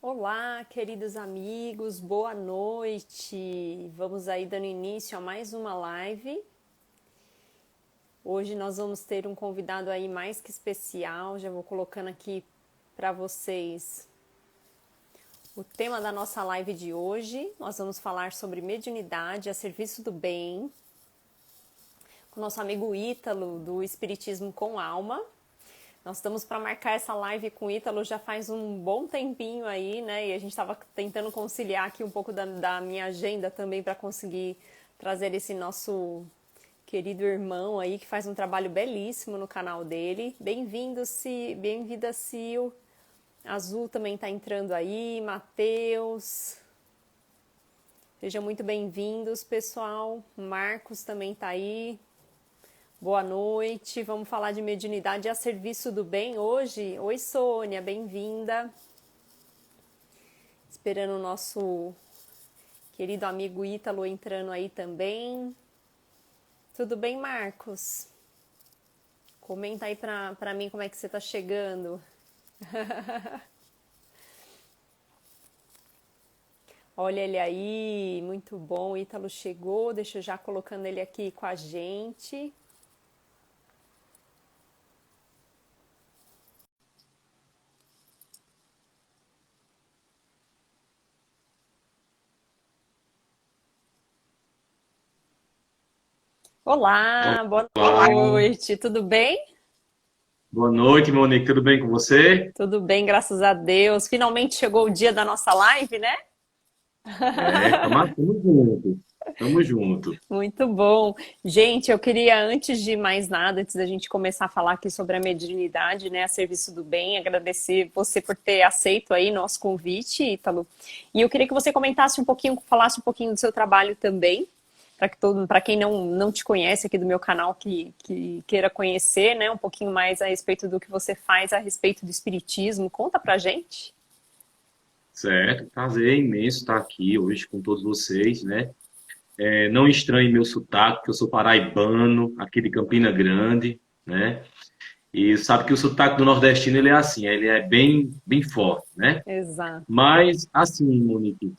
Olá, queridos amigos, boa noite. Vamos aí dando início a mais uma live. Hoje nós vamos ter um convidado aí mais que especial. Já vou colocando aqui para vocês o tema da nossa live de hoje. Nós vamos falar sobre mediunidade a serviço do bem, com o nosso amigo Ítalo, do Espiritismo com Alma. Nós estamos para marcar essa live com o Ítalo já faz um bom tempinho aí, né? E a gente estava tentando conciliar aqui um pouco da minha agenda também para conseguir trazer esse nosso querido irmão aí, que faz um trabalho belíssimo no canal dele. Bem-vindo, bem-vinda, Sil. Azul também está entrando aí, Matheus. Sejam muito bem-vindos, pessoal. Marcos também está aí. Boa noite, vamos falar de mediunidade a serviço do bem hoje. Oi, Sônia, bem-vinda. Esperando o nosso querido amigo Ítalo entrando aí também. Tudo bem, Marcos? Comenta aí pra mim como é que você tá chegando. Olha ele aí, muito bom, o Ítalo chegou, deixa eu já colocando ele aqui com a gente. Olá, boa Olá, noite, tudo bem? boa noite, Monique. Tudo bem com você? Tudo bem, graças a Deus. Finalmente chegou o dia da nossa live, né? Tamo junto. Tamo junto. Muito bom. Gente, eu queria, antes de mais nada, antes da gente começar a falar aqui sobre a mediunidade, né, a serviço do bem, agradecer você por ter aceito aí nosso convite, Ítalo. E eu queria que você comentasse um pouquinho, falasse um pouquinho do seu trabalho também, para quem não te conhece aqui do meu canal, que queira conhecer, né, um pouquinho mais a respeito do que você faz a respeito do espiritismo. Conta pra gente. Certo, prazer imenso estar aqui hoje com todos vocês, né? Não estranhe meu sotaque, que eu sou paraibano, aqui de Campina Grande, né? E sabe que o sotaque do nordestino ele é assim, ele é bem, bem forte, né? Exato. Mas, assim, Monique,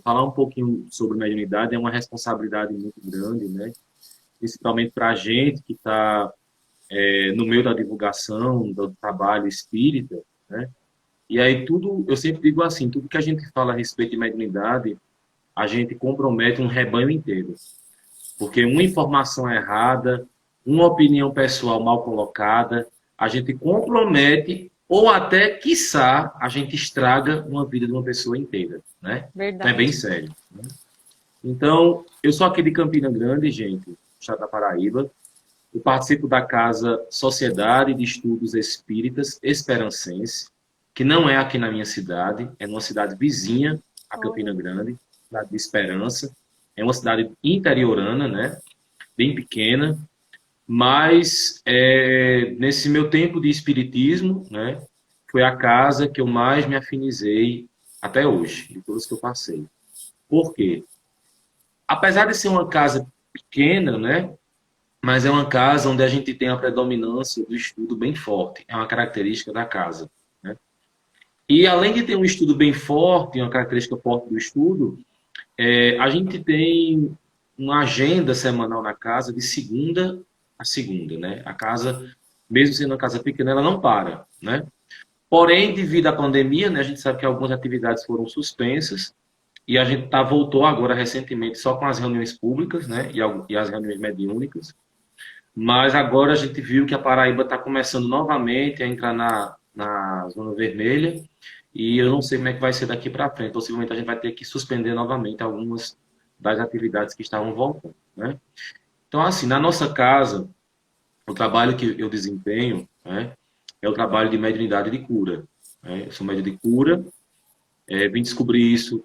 falar um pouquinho sobre mediunidade é uma responsabilidade muito grande, né? Principalmente para a gente que está no meio da divulgação do trabalho espírita, né? E aí tudo, eu sempre digo assim, tudo que a gente fala a respeito de mediunidade, a gente compromete um rebanho inteiro. Porque uma informação errada, uma opinião pessoal mal colocada, a gente compromete ou até, quiçá, a gente estraga uma vida de uma pessoa inteira, né? Então é bem Verdade. sério. Né? Então, eu sou aqui de Campina Grande, gente, estado da Paraíba. Eu participo da Casa Sociedade de Estudos Espíritas Esperancense, que não é aqui na minha cidade, é numa cidade vizinha a Campina Olha. Grande, cidade de Esperança. É uma cidade interiorana, né? Bem pequena, mas nesse meu tempo de espiritismo, né? Foi a casa que eu mais me afinizei até hoje, de todas que eu passei. Por quê? Apesar de ser uma casa pequena, né? Mas é uma casa onde a gente tem a predominância do estudo bem forte. É uma característica da casa. Né? E além de ter um estudo bem forte, uma característica forte do estudo, a gente tem uma agenda semanal na casa de segunda a segunda. Né? A casa, mesmo sendo uma casa pequena, ela não para. Né? Porém, devido à pandemia, né, a gente sabe que algumas atividades foram suspensas e a gente voltou agora recentemente só com as reuniões públicas, né, e as reuniões mediúnicas. Mas agora a gente viu que a Paraíba está começando novamente a entrar na zona vermelha e eu não sei como é que vai ser daqui para frente. Possivelmente a gente vai ter que suspender novamente algumas das atividades que estavam voltando, né? Então, assim, na nossa casa, o trabalho que eu desempenho, né, é o trabalho de mediunidade de cura. Né? Eu sou médium de cura, vim descobrir isso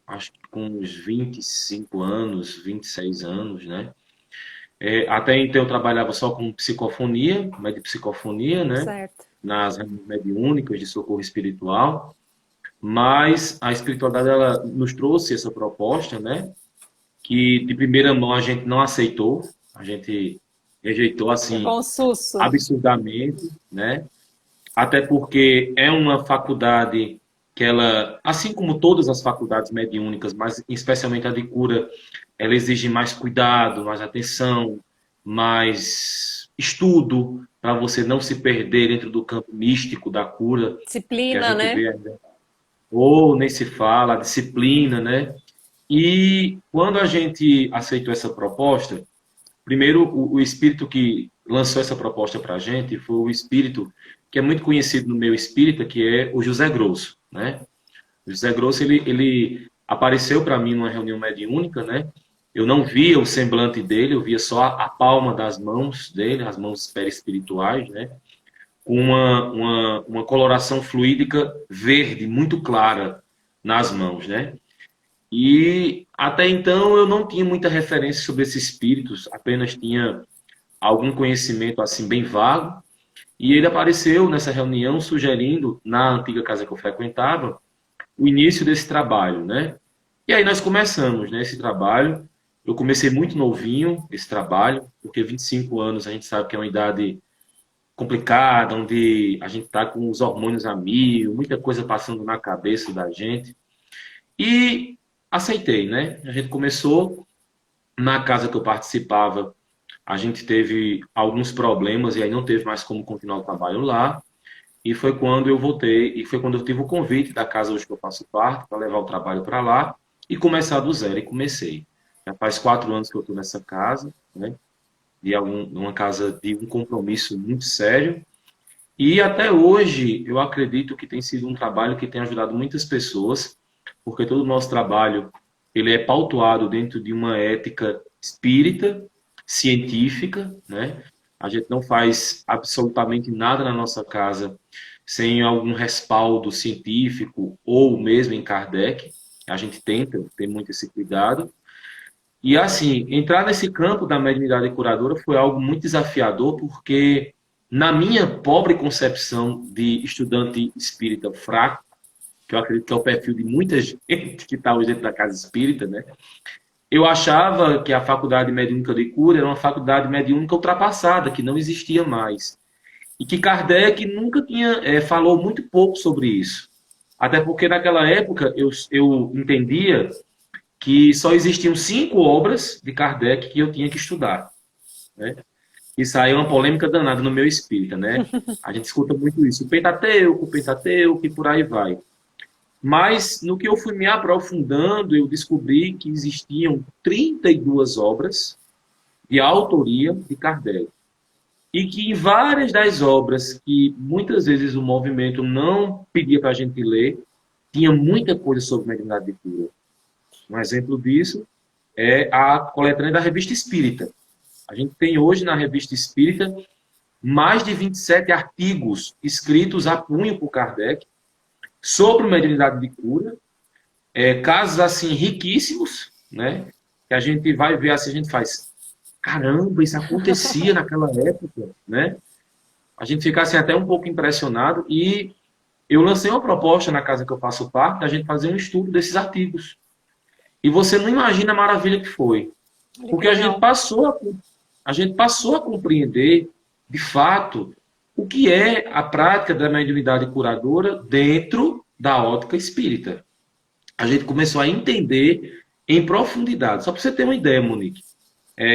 acho que com uns 25 anos, 26 anos, né? Até então eu trabalhava só com psicofonia, médio de psicofonia, né? Certo. Nas reuniões mediúnicas de socorro espiritual, mas a espiritualidade ela nos trouxe essa proposta, né? Que de primeira mão a gente não aceitou, a gente rejeitou assim Levou um susto. absurdamente, né? até porque é uma faculdade que ela, assim como todas as faculdades mediúnicas, mas especialmente a de cura, ela exige mais cuidado, mais atenção, mais estudo, para você não se perder dentro do campo místico da cura, que a Disciplina, gente né? vê ainda. Ou nem se fala, a disciplina, né? E quando a gente aceitou essa proposta, primeiro o espírito que lançou essa proposta para a gente foi o espírito que é muito conhecido no meio espírita, que é o José Grosso, né? O José Grosso, ele apareceu para mim numa reunião mediúnica, né? Eu não via o semblante dele, eu via só a palma das mãos dele, as mãos perispirituais, né? Com uma coloração fluídica verde, muito clara nas mãos, né? E até então eu não tinha muita referência sobre esses espíritos, apenas tinha algum conhecimento assim bem vago. E ele apareceu nessa reunião sugerindo, na antiga casa que eu frequentava, o início desse trabalho, né? E aí nós começamos, né, esse trabalho. Eu comecei muito novinho esse trabalho, porque 25 anos a gente sabe que é uma idade complicada, onde a gente está com os hormônios a mil, muita coisa passando na cabeça da gente. E aceitei, né? A gente começou na casa que eu participava, a gente teve alguns problemas e aí não teve mais como continuar o trabalho lá. E foi quando eu voltei, e foi quando eu tive o convite da casa hoje que eu faço parte, para levar o trabalho para lá e começar do zero. E comecei. Já faz 4 anos que eu estou nessa casa, né? Uma casa de um compromisso muito sério. E até hoje eu acredito que tem sido um trabalho que tem ajudado muitas pessoas, porque todo o nosso trabalho ele é pautuado dentro de uma ética espírita, científica, né? A gente não faz absolutamente nada na nossa casa sem algum respaldo científico ou mesmo em Kardec. A gente tenta ter muito esse cuidado. E assim, entrar nesse campo da mediunidade curadora foi algo muito desafiador, porque na minha pobre concepção de estudante espírita fraco, que eu acredito que é o perfil de muita gente que está hoje dentro da casa espírita, né? Eu achava que a faculdade mediúnica de cura era uma faculdade mediúnica ultrapassada, que não existia mais. E que Kardec nunca tinha, falou muito pouco sobre isso. Até porque naquela época eu entendia que só existiam 5 obras de Kardec que eu tinha que estudar, né? Isso aí é uma polêmica danada no meu espírita, né? A gente escuta muito isso, o Pentateuco e por aí vai. Mas no que eu fui me aprofundando, eu descobri que existiam 32 obras de autoria de Kardec. E que em várias das obras que muitas vezes o movimento não pedia para a gente ler, tinha muita coisa sobre mediunidade de cura. Um exemplo disso é a coletânea da Revista Espírita. A gente tem hoje na Revista Espírita mais de 27 artigos escritos a punho por Kardec sobre mediunidade de cura, casos assim riquíssimos, né? Que a gente vai ver assim, a gente faz, caramba, isso acontecia naquela época, né? A gente fica assim até um pouco impressionado e eu lancei uma proposta na casa que eu faço parte, da gente fazer um estudo desses artigos. E você não imagina a maravilha que foi. Porque Legal. a gente passou a compreender, de fato, o que é a prática da mediunidade curadora dentro da ótica espírita. A gente começou a entender em profundidade. Só para você ter uma ideia, Monique.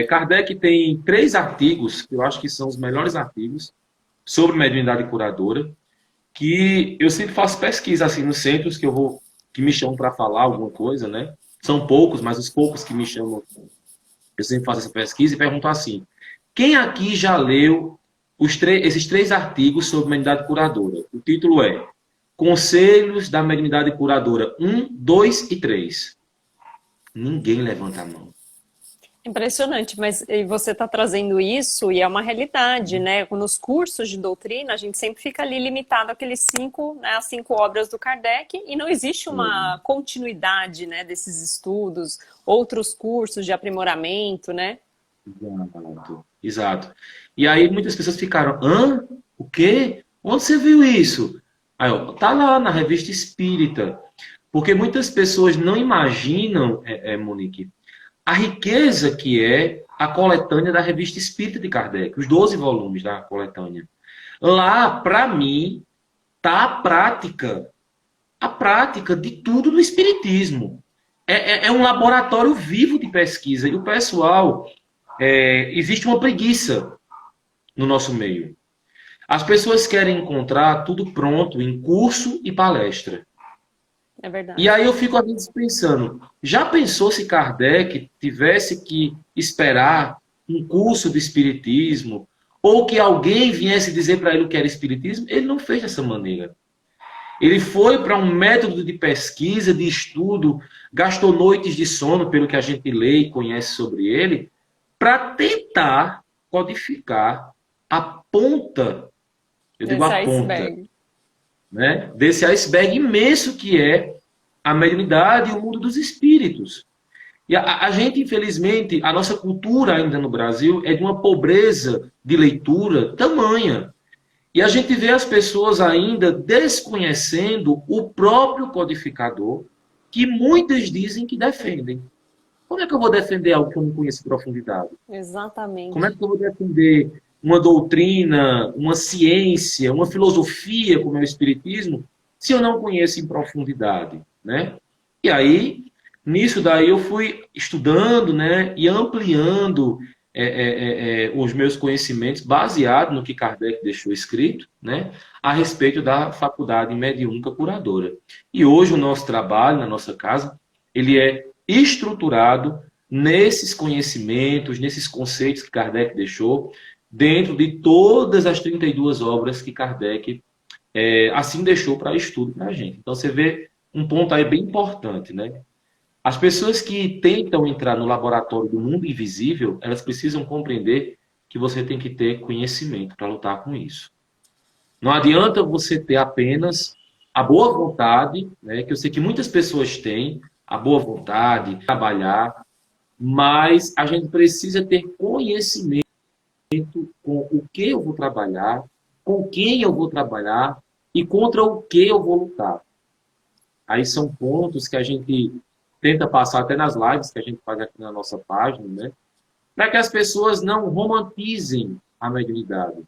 Kardec tem 3 artigos, que eu acho que são os melhores artigos, sobre mediunidade curadora, que eu sempre faço pesquisa assim nos centros que me chamam para falar alguma coisa, né? São poucos, mas os poucos que me chamam, eu sempre faço essa pesquisa e pergunto assim: quem aqui já leu esses 3 artigos sobre mediunidade curadora? O título é Conselhos da Mediunidade Curadora 1, 2 e 3. Ninguém levanta a mão. Impressionante, mas você está trazendo isso e é uma realidade, né? Nos cursos de doutrina, a gente sempre fica ali limitado àqueles 5, né, as 5 obras do Kardec e não existe uma continuidade, né, desses estudos, outros cursos de aprimoramento, né? Exato. Exato. E aí muitas pessoas ficaram, hã? O quê? Onde você viu isso? Aí, ó, tá lá na Revista Espírita. Porque muitas pessoas não imaginam, Monique, a riqueza que é a coletânea da Revista Espírita de Kardec, os 12 volumes da coletânea. Lá, para mim, está a prática de tudo no Espiritismo. É um laboratório vivo de pesquisa. E o pessoal, existe uma preguiça no nosso meio. As pessoas querem encontrar tudo pronto em curso e palestra. É E verdade. aí eu fico às vezes pensando, já pensou se Kardec tivesse que esperar um curso de espiritismo ou que alguém viesse dizer para ele o que era espiritismo? Ele não fez dessa maneira. Ele foi para um método de pesquisa, de estudo, gastou noites de sono, pelo que a gente lê e conhece sobre ele, para tentar codificar a ponta, eu digo Esse a ponta, iceberg. né, desse iceberg imenso que é a mediunidade e o mundo dos espíritos. E a gente, infelizmente, a nossa cultura ainda no Brasil é de uma pobreza de leitura tamanha. E a gente vê as pessoas ainda desconhecendo o próprio codificador, que muitas dizem que defendem. Como é que eu vou defender algo que eu não conheço em profundidade? Como é Exatamente. que eu vou defender uma doutrina, uma ciência, uma filosofia como é o Espiritismo, se eu não conheço em profundidade, né? E aí, nisso daí eu fui estudando, né, e ampliando os meus conhecimentos baseado no que Kardec deixou escrito, né, a respeito da faculdade mediúnica curadora. E hoje o nosso trabalho na nossa casa, ele é estruturado nesses conhecimentos, nesses conceitos que Kardec deixou, dentro de todas as 32 obras que Kardec assim deixou para estudo para a gente. Então você vê um ponto aí bem importante, né? As pessoas que tentam entrar no laboratório do mundo invisível, elas precisam compreender que você tem que ter conhecimento para lutar com isso. Não adianta você ter apenas a boa vontade, né, que eu sei que muitas pessoas têm, a boa vontade, trabalhar, mas a gente precisa ter conhecimento com o que eu vou trabalhar, com quem eu vou trabalhar e contra o que eu vou lutar. Aí são pontos que a gente tenta passar até nas lives que a gente faz aqui na nossa página, né? Para que as pessoas não romantizem a mediunidade.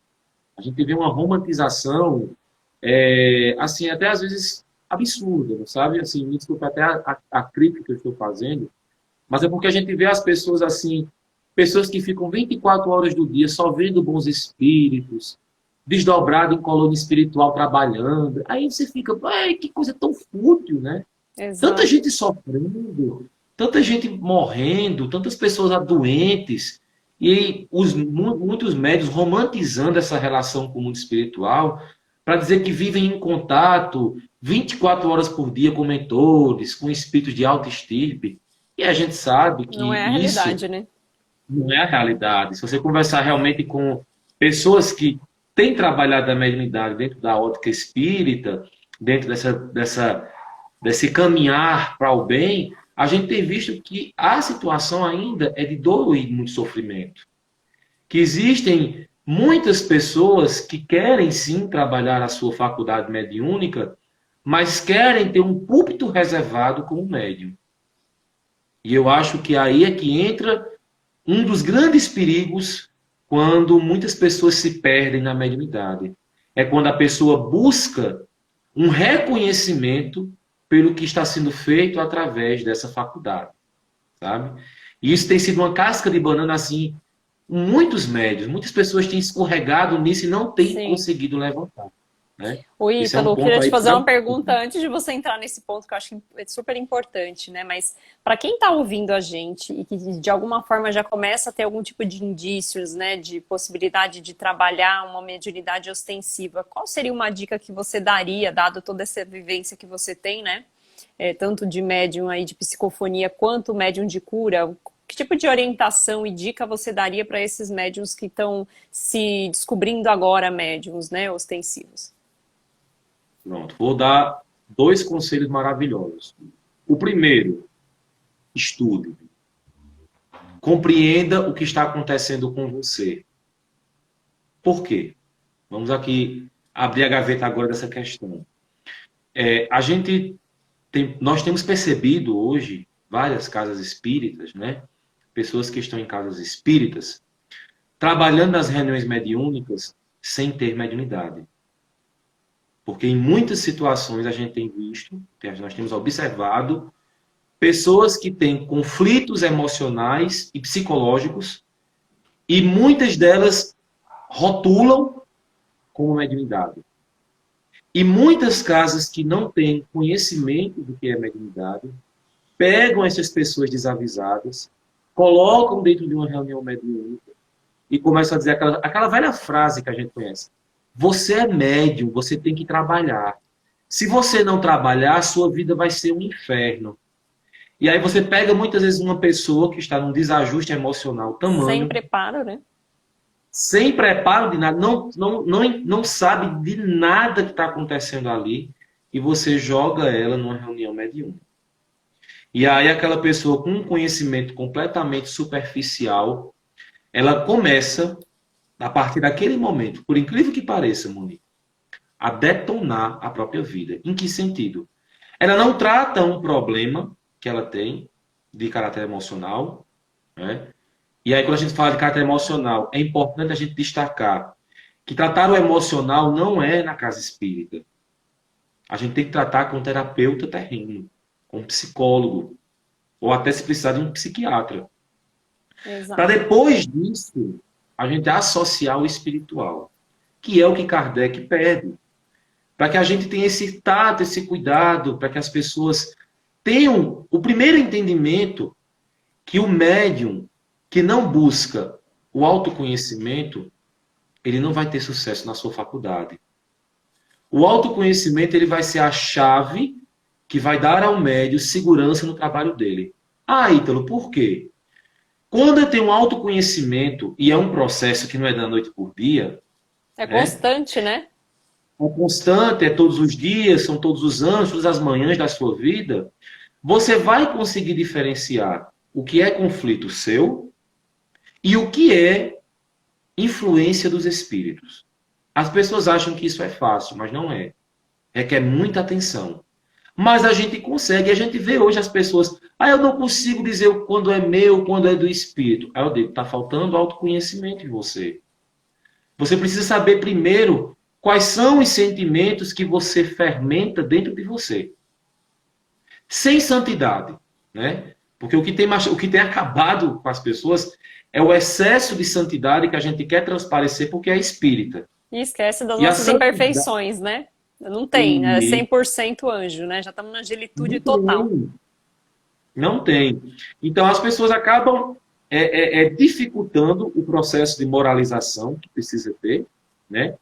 A gente vê uma romantização, assim, até às vezes absurda, não sabe? Assim, me desculpa até a crítica que eu estou fazendo, mas é porque a gente vê as pessoas assim, pessoas que ficam 24 horas do dia só vendo bons espíritos, desdobrado em colônia espiritual trabalhando. Aí você fica, ai, que coisa tão fútil, né? Tanta Exato. gente sofrendo, tanta gente morrendo, tantas pessoas doentes, e muitos médios romantizando essa relação com o mundo espiritual, para dizer que vivem em contato 24 horas por dia com mentores, com espíritos de alta estirpe. E a gente sabe Não que é a isso realidade, né? não é a realidade. Se você conversar realmente com pessoas que têm trabalhado a mediunidade dentro da ótica espírita, dentro desse caminhar para o bem, a gente tem visto que a situação ainda é de dor e muito sofrimento. Que existem muitas pessoas que querem sim trabalhar a sua faculdade mediúnica, mas querem ter um púlpito reservado como médium. E eu acho que aí é que entra um dos grandes perigos quando muitas pessoas se perdem na mediunidade. É quando a pessoa busca um reconhecimento pelo que está sendo feito através dessa faculdade, sabe? E isso tem sido uma casca de banana assim, muitos médios, muitas pessoas têm escorregado nisso e não têm Sim. conseguido levantar, né? O Esse é um Ítalo, eu ponto queria te aí fazer para uma pergunta antes de você entrar nesse ponto que eu acho que é super importante, né? Mas para quem está ouvindo a gente e que de alguma forma já começa a ter algum tipo de indícios, né, de possibilidade de trabalhar uma mediunidade ostensiva, qual seria uma dica que você daria, dado toda essa vivência que você tem, né? Tanto de médium aí de psicofonia quanto médium de cura? Que tipo de orientação e dica você daria para esses médiums que estão se descobrindo agora médiums, né, ostensivos? pronto. Vou dar dois conselhos maravilhosos. O primeiro, estude. Compreenda o que está acontecendo com você. Por quê? Vamos aqui abrir a gaveta agora dessa questão. Nós temos percebido hoje várias casas espíritas, né? Pessoas que estão em casas espíritas, trabalhando nas reuniões mediúnicas, sem ter mediunidade. Porque em muitas situações a gente tem visto, nós temos observado, pessoas que têm conflitos emocionais e psicológicos, e muitas delas rotulam como mediunidade. E muitas casas que não têm conhecimento do que é mediunidade, pegam essas pessoas desavisadas, colocam dentro de uma reunião mediúnica e começam a dizer aquela velha frase que a gente conhece. Você é médium, você tem que trabalhar. Se você não trabalhar, a sua vida vai ser um inferno. E aí você pega muitas vezes uma pessoa que está num desajuste emocional tamanho. Sem preparo, né? Sem preparo de nada, não sabe de nada que está acontecendo ali, e você joga ela numa reunião mediúnica. E aí aquela pessoa com um conhecimento completamente superficial, ela começa, a partir daquele momento, por incrível que pareça, Monique, a detonar a própria vida. Em que sentido? Ela não trata um problema que ela tem de caráter emocional, né? E aí, quando a gente fala de caráter emocional, é importante a gente destacar que tratar o emocional não é na casa espírita. A gente tem que tratar com um terapeuta terreno, com um psicólogo, ou até se precisar de um psiquiatra. Para depois disso, a gente associar o espiritual, que é o que Kardec pede. Para que a gente tenha esse tato, esse cuidado, para que as pessoas tenham o primeiro entendimento que o médium que não busca o autoconhecimento, ele não vai ter sucesso na sua faculdade. O autoconhecimento ele vai ser a chave que vai dar ao médium segurança no trabalho dele. Ah, Ítalo, por quê? Quando eu tenho um autoconhecimento, e é um processo que não é da noite por dia... É constante, né? É constante, é todos os dias, são todos os anos, todas as manhãs da sua vida, você vai conseguir diferenciar o que é conflito seu e o que é influência dos espíritos. As pessoas acham que isso é fácil, mas não é. Requer muita atenção. Mas a gente consegue, a gente vê hoje as pessoas, eu não consigo dizer quando é meu, quando é do espírito. Aí eu digo, está faltando autoconhecimento em você. Você precisa saber primeiro quais são os sentimentos que você fermenta dentro de você. Sem santidade, né? Porque o que tem acabado com as pessoas é o excesso de santidade que a gente quer transparecer porque é espírita. E esquece das nossas imperfeições, né? Não tem, é 100% anjo, né? Já estamos na angelitude total. Não tem. Então as pessoas acabam dificultando o processo de moralização que precisa ter, né?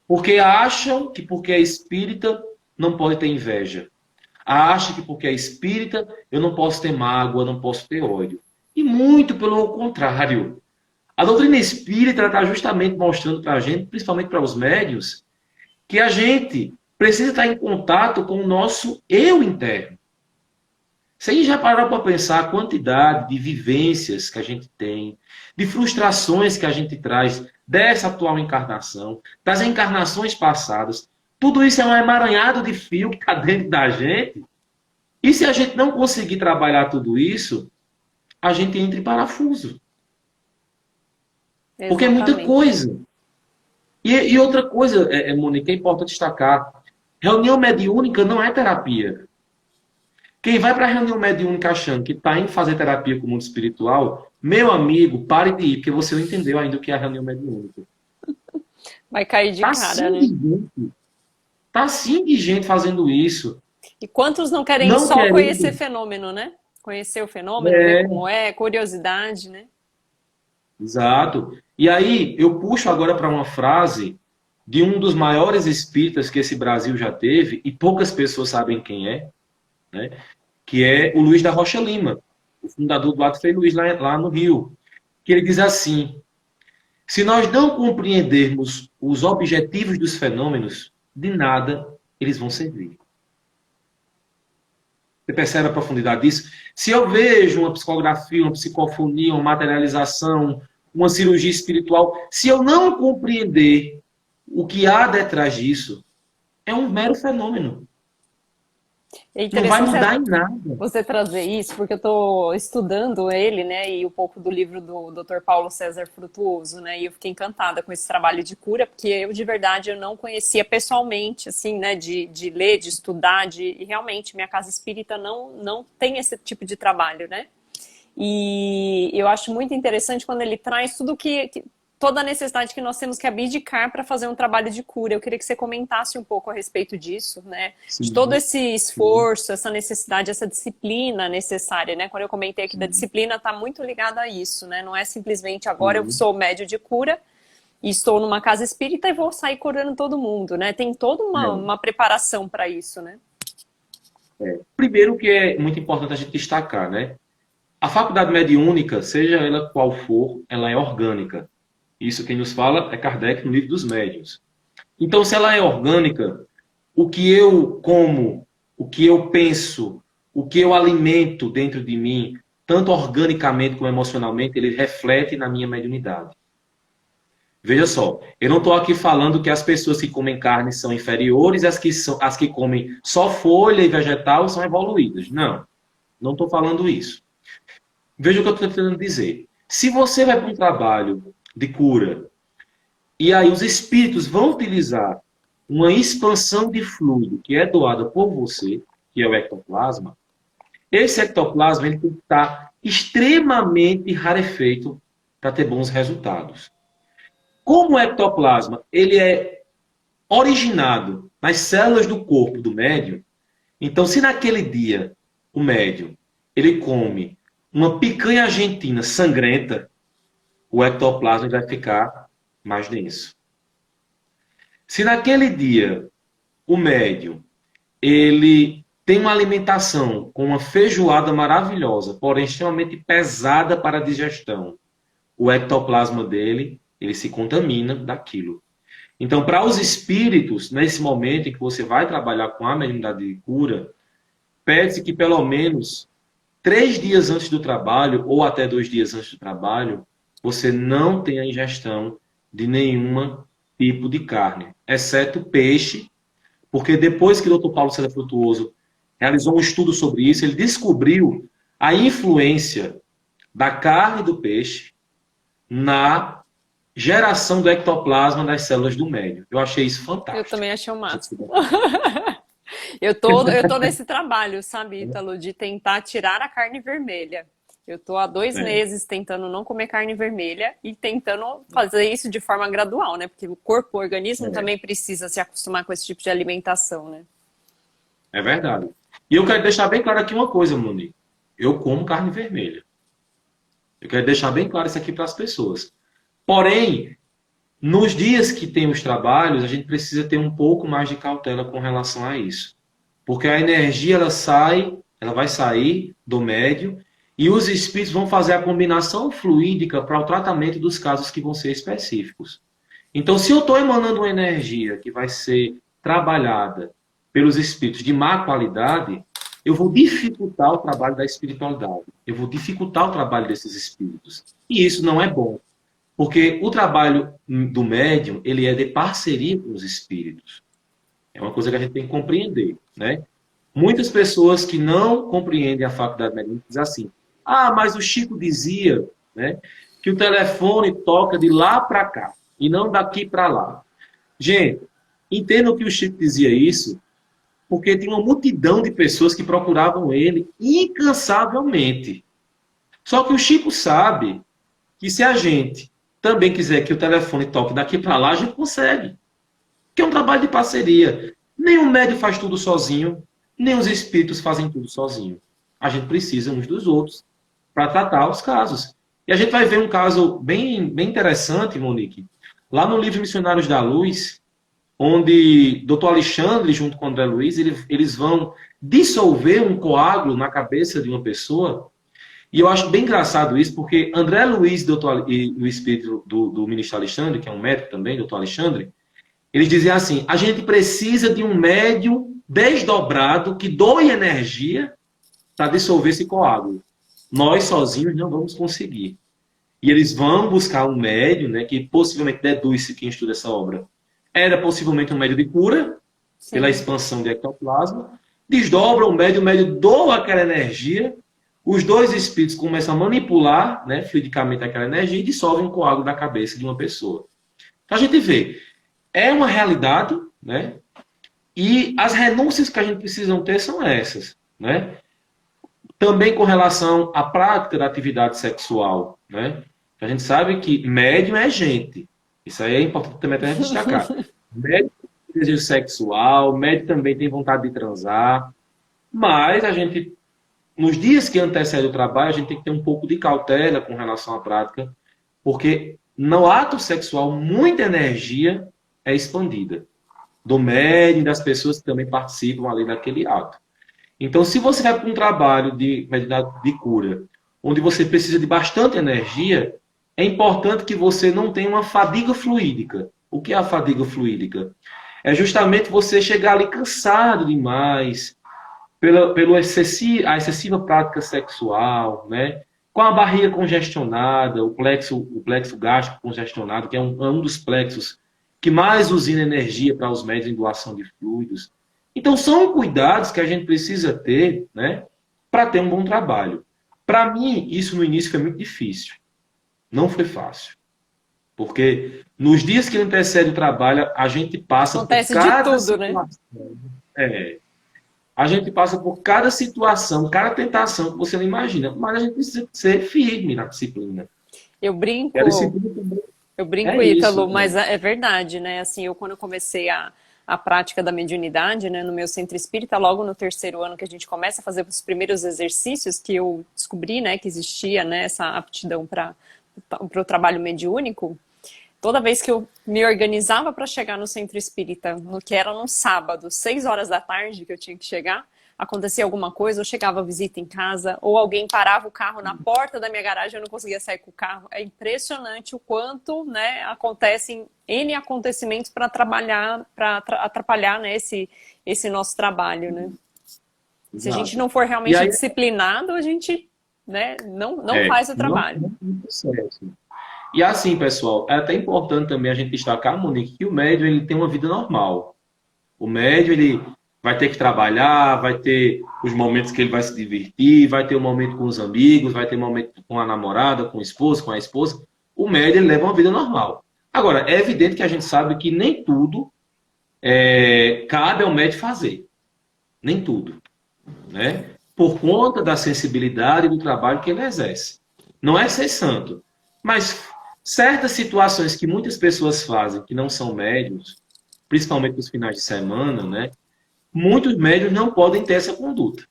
Porque acham que porque é espírita não pode ter inveja. Acha que porque é espírita eu não posso ter mágoa, não posso ter ódio. E muito pelo contrário. A doutrina espírita está justamente mostrando para a gente, principalmente para os médiuns, que a gente precisa estar em contato com o nosso eu interno. Você já parou para pensar a quantidade de vivências que a gente tem, de frustrações que a gente traz dessa atual encarnação, das encarnações passadas? Tudo isso é um emaranhado de fio que está dentro da gente. E se a gente não conseguir trabalhar tudo isso, a gente entra em parafuso. Exatamente. Porque é muita coisa. E outra coisa, Mônica, é importante destacar. Reunião mediúnica não é terapia. Quem vai para a reunião mediúnica achando que está indo fazer terapia com o mundo espiritual, meu amigo, pare de ir, porque você não entendeu ainda o que é a reunião mediúnica. Vai cair de cara, né? Tá sim de gente fazendo isso. E quantos não querem só conhecer fenômeno, né? Conhecer o fenômeno, ver como é, curiosidade, né? Exato. E aí, eu puxo agora para uma frase de um dos maiores espíritas que esse Brasil já teve, e poucas pessoas sabem quem é, né? Que é o Luiz da Rocha Lima, o fundador do Ato Frei Luiz lá no Rio. Que ele diz assim: se nós não compreendermos os objetivos dos fenômenos, de nada eles vão servir. Você percebe a profundidade disso? Se eu vejo uma psicografia, uma psicofonia, uma materialização, uma cirurgia espiritual, se eu não compreender o que há detrás disso, é um mero fenômeno. É Não vai interessante mudar em nada. você trazer isso, porque eu estou estudando ele, né, e um pouco do livro do Dr. Paulo César Frutuoso, né, e eu fiquei encantada com esse trabalho de cura, porque eu, de verdade, eu não conhecia pessoalmente, assim, né, de ler, de estudar, e realmente minha casa espírita não tem esse tipo de trabalho, né, e eu acho muito interessante quando ele traz tudo toda a necessidade que nós temos que abdicar para fazer um trabalho de cura. Eu queria que você comentasse um pouco a respeito disso, né? De todo Sim, esse sim, esforço, essa necessidade, essa disciplina necessária, né? Quando eu comentei aqui da sim, disciplina, está muito ligada a isso, né? Não é simplesmente agora eu sim. sou médio de cura e estou numa casa espírita e vou sair curando todo mundo, né? Tem toda É, uma preparação para isso, né? Primeiro que é muito importante a gente destacar, né? A faculdade mediúnica, seja ela qual for, ela é orgânica. Isso quem nos fala é Kardec no livro dos médiuns. Então, se ela é orgânica, o que eu como, o que eu penso, o que eu alimento dentro de mim, tanto organicamente como emocionalmente, ele reflete na minha mediunidade. Veja só, eu não estou aqui falando que as pessoas que comem carne são inferiores, as que comem só folha e vegetal são evoluídas. Não, não estou falando isso. Veja o que eu estou tentando dizer. Se você vai para um trabalho de cura, e aí os espíritos vão utilizar uma expansão de fluido que é doada por você, que é o ectoplasma, esse ectoplasma ele tem que estar extremamente rarefeito para ter bons resultados. Como o ectoplasma ele é originado nas células do corpo do médium, então se naquele dia o médium ele come uma picanha argentina sangrenta, o ectoplasma vai ficar mais denso. Se naquele dia o médium ele tem uma alimentação com uma feijoada maravilhosa, porém extremamente pesada para a digestão, o ectoplasma dele ele se contamina daquilo. Então, para os espíritos, nesse momento em que você vai trabalhar com a mediunidade de cura, pede-se que pelo menos 3 dias antes do trabalho, ou até 2 dias antes do trabalho, você não tenha ingestão de nenhum tipo de carne, exceto peixe, porque depois que o Dr. Paulo César Frutuoso realizou um estudo sobre isso, ele descobriu a influência da carne e do peixe na geração do ectoplasma das células do médium. Eu achei isso Eu fantástico. também achei o máximo. Eu tô nesse trabalho, sabe, Ítalo, de tentar tirar a carne vermelha. Eu tô há 2 meses tentando não comer carne vermelha e tentando fazer isso de forma gradual, né? Porque o corpo, o organismo É, também precisa se acostumar com esse tipo de alimentação, né? é verdade. E eu quero deixar bem claro aqui uma coisa, Monique. Eu como carne vermelha. Eu quero deixar bem claro isso aqui para as pessoas. Porém, nos dias que temos trabalhos, a gente precisa ter um pouco mais de cautela com relação a isso. Porque a energia ela vai sair do médium e os espíritos vão fazer a combinação fluídica para o tratamento dos casos que vão ser específicos. Então, se eu estou emanando uma energia que vai ser trabalhada pelos espíritos de má qualidade, eu vou dificultar o trabalho da espiritualidade. Eu vou dificultar o trabalho desses espíritos. E isso não é bom. Porque o trabalho do médium, ele é de parceria com os espíritos. É uma coisa que a gente tem que compreender, né? Muitas pessoas que não compreendem a faculdade médica dizem assim: ah, mas o Chico dizia, né, que o telefone toca de lá para cá e não daqui para lá. Gente, entendam que o Chico dizia isso porque tinha uma multidão de pessoas que procuravam ele incansavelmente. Só que o Chico sabe que se a gente também quiser que o telefone toque daqui para lá, a gente consegue. Que é um trabalho de parceria. Nem o médium faz tudo sozinho, nem os espíritos fazem tudo sozinho. A gente precisa uns dos outros para tratar os casos. E a gente vai ver um caso bem interessante, Monique, lá no livro Missionários da Luz, onde Dr. Alexandre, junto com André Luiz, eles vão dissolver um coágulo na cabeça de uma pessoa. E eu acho bem engraçado isso, porque André Luiz e o espírito do ministro Alexandre, que é um médico também, Dr. Alexandre, eles diziam assim: a gente precisa de um médium desdobrado que doe energia para dissolver esse coágulo. Nós sozinhos não vamos conseguir. E eles vão buscar um médium, né, que possivelmente deduz-se quem estuda essa obra. Era possivelmente um médium de cura, pela Sim. expansão de ectoplasma, desdobra o médium doa aquela energia, os dois espíritos começam a manipular, né, fluidicamente aquela energia e dissolvem o coágulo da cabeça de uma pessoa. Então a gente vê, é uma realidade, né? E as renúncias que a gente precisa ter são essas, né? Também com relação à prática da atividade sexual, né? A gente sabe que médium é gente. Isso aí é importante também a gente destacar. Médium tem desejo sexual, médium também tem vontade de transar, mas a gente, nos dias que antecedem o trabalho, a gente tem que ter um pouco de cautela com relação à prática, porque no ato sexual muita energia é expandida do médium, das pessoas que também participam ali daquele ato. Então, se você vai para um trabalho de mediunidade de cura, onde você precisa de bastante energia, é importante que você não tenha uma fadiga fluídica. O que é a fadiga fluídica? É justamente você chegar ali cansado demais, pela excessiva prática sexual, né? Com a barriga congestionada, o plexo gástrico congestionado, que é um dos plexos que mais usina energia para os médios em doação de fluidos. Então, são cuidados que a gente precisa ter, né, para ter um bom trabalho. Para mim, isso no início foi muito difícil. Não foi fácil. Porque nos dias que antecede o trabalho, a gente passa Acontece por de cada tudo, situação. né? É, a gente passa por cada situação, cada tentação que você não imagina. Mas a gente precisa ser firme na disciplina. Eu E a brinco, disciplina também eu brinco, é isso, Ítalo, né? mas é verdade, né? Assim, quando eu comecei a prática da mediunidade, né, no meu centro espírita, logo no terceiro ano que a gente começa a fazer os primeiros exercícios, que eu descobri, né, que existia, né, essa aptidão para o trabalho mediúnico. Toda vez que eu me organizava para chegar no centro espírita, no que era no sábado, 6 horas da tarde que eu tinha que chegar, acontecia alguma coisa, ou chegava visita em casa, ou alguém parava o carro na porta da minha garagem, eu não conseguia sair com o carro. É impressionante o quanto, né, acontecem N acontecimentos para trabalhar, para atrapalhar, né, esse nosso trabalho, né? Se a gente Exato. não for E realmente aí, disciplinado, a gente, né, não faz o trabalho. não tem processo. E assim, pessoal, é até importante também a gente destacar, Monique, que o médium ele tem uma vida normal. O médium ele vai ter que trabalhar, vai ter os momentos que ele vai se divertir, vai ter um momento com os amigos, vai ter um momento com a namorada, com o esposo, com a esposa. O médium ele leva uma vida normal. Agora, é evidente que a gente sabe que nem tudo cabe ao médium fazer. Nem tudo, né? Por conta da sensibilidade do trabalho que ele exerce. Não é ser santo, mas certas situações que muitas pessoas fazem, que não são médios, principalmente nos finais de semana, né? Muitos médios não podem ter essa conduta,